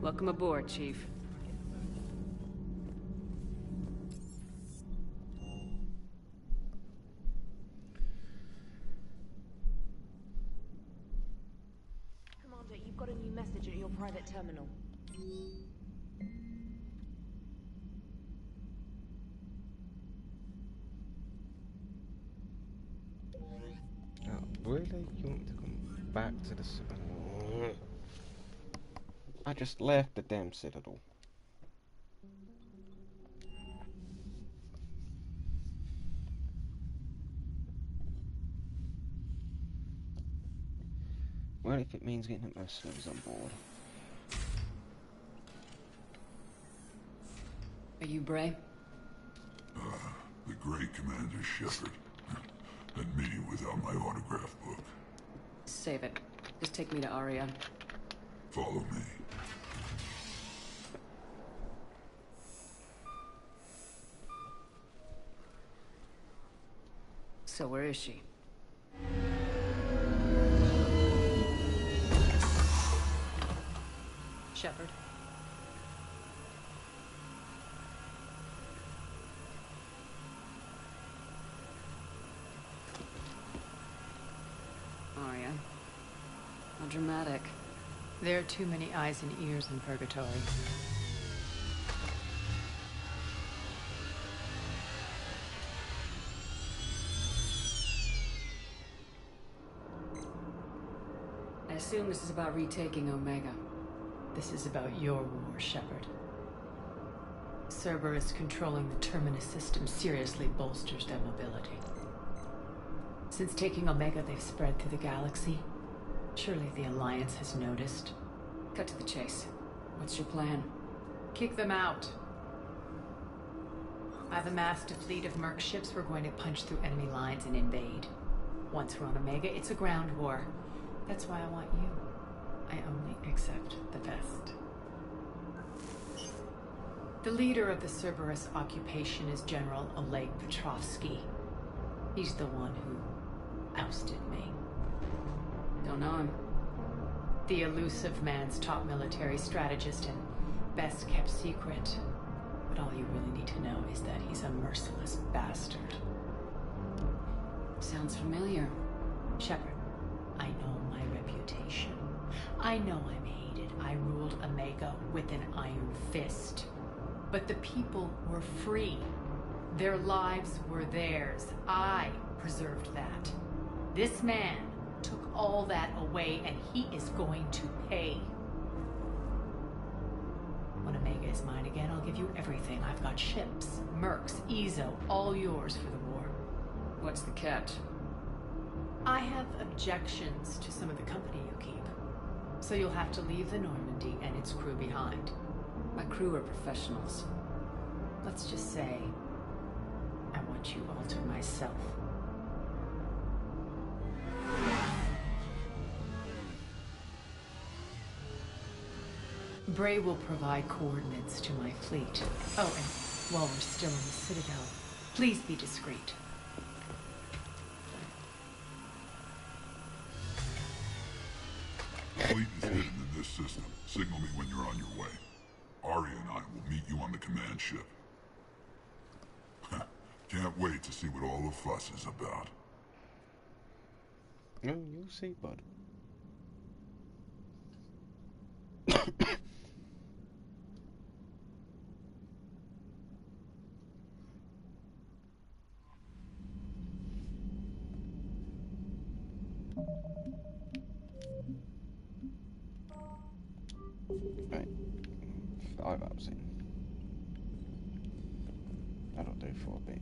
Speaker 19: Welcome aboard, Chief.
Speaker 25: Commander, you've got a new message at your private terminal.
Speaker 8: Really? You want me to come back to the Citadel? I just left the damn Citadel. Well, if it means getting the mercenaries on board.
Speaker 19: Are you Bray?
Speaker 26: The great Commander Shepard. That meeting without my autograph book.
Speaker 19: Save it. Just take me to Aria.
Speaker 26: Follow me.
Speaker 19: So where is she?
Speaker 2: Shepard.
Speaker 19: Aria. How dramatic.
Speaker 2: There are too many eyes and ears in Purgatory.
Speaker 19: I assume this is about retaking Omega.
Speaker 2: This is about your war, Shepard. Cerberus controlling the Terminus system seriously bolsters their mobility. Since taking Omega, they've spread through the galaxy. Surely the Alliance has noticed.
Speaker 19: Cut to the chase. What's your plan?
Speaker 2: Kick them out. I've amassed a fleet of Merc ships. We're going to punch through enemy lines and invade. Once we're on Omega, it's a ground war. That's why I want you. I only accept the best. The leader of the Cerberus occupation is General Oleg Petrovsky. He's the one who ousted me.
Speaker 19: Don't know him.
Speaker 2: The elusive man's top military strategist and best kept secret. But all you really need to know is that he's a merciless bastard.
Speaker 19: Sounds familiar.
Speaker 2: Shepard, I know my reputation. I know I'm hated. I ruled Omega with an iron fist. But the people were free. Their lives were theirs. I preserved that. This man took all that away, and he is going to pay. When Omega is mine again, I'll give you everything. I've got ships, mercs, Ezo, all yours for the war.
Speaker 19: What's the catch?
Speaker 2: I have objections to some of the company you keep. So you'll have to leave the Normandy and its crew behind.
Speaker 19: My crew are professionals.
Speaker 2: Let's just say, I want you all to myself. Bray will provide coordinates to my fleet. Oh, and while we're still in the Citadel, please be discreet.
Speaker 26: Fleet is hidden in this system. Signal me when you're on your way. Arya and I will meet you on the command ship. Can't wait to see what all the fuss is about.
Speaker 8: No, you'll see, bud. Right. 5 hours in. That'll do for a bit.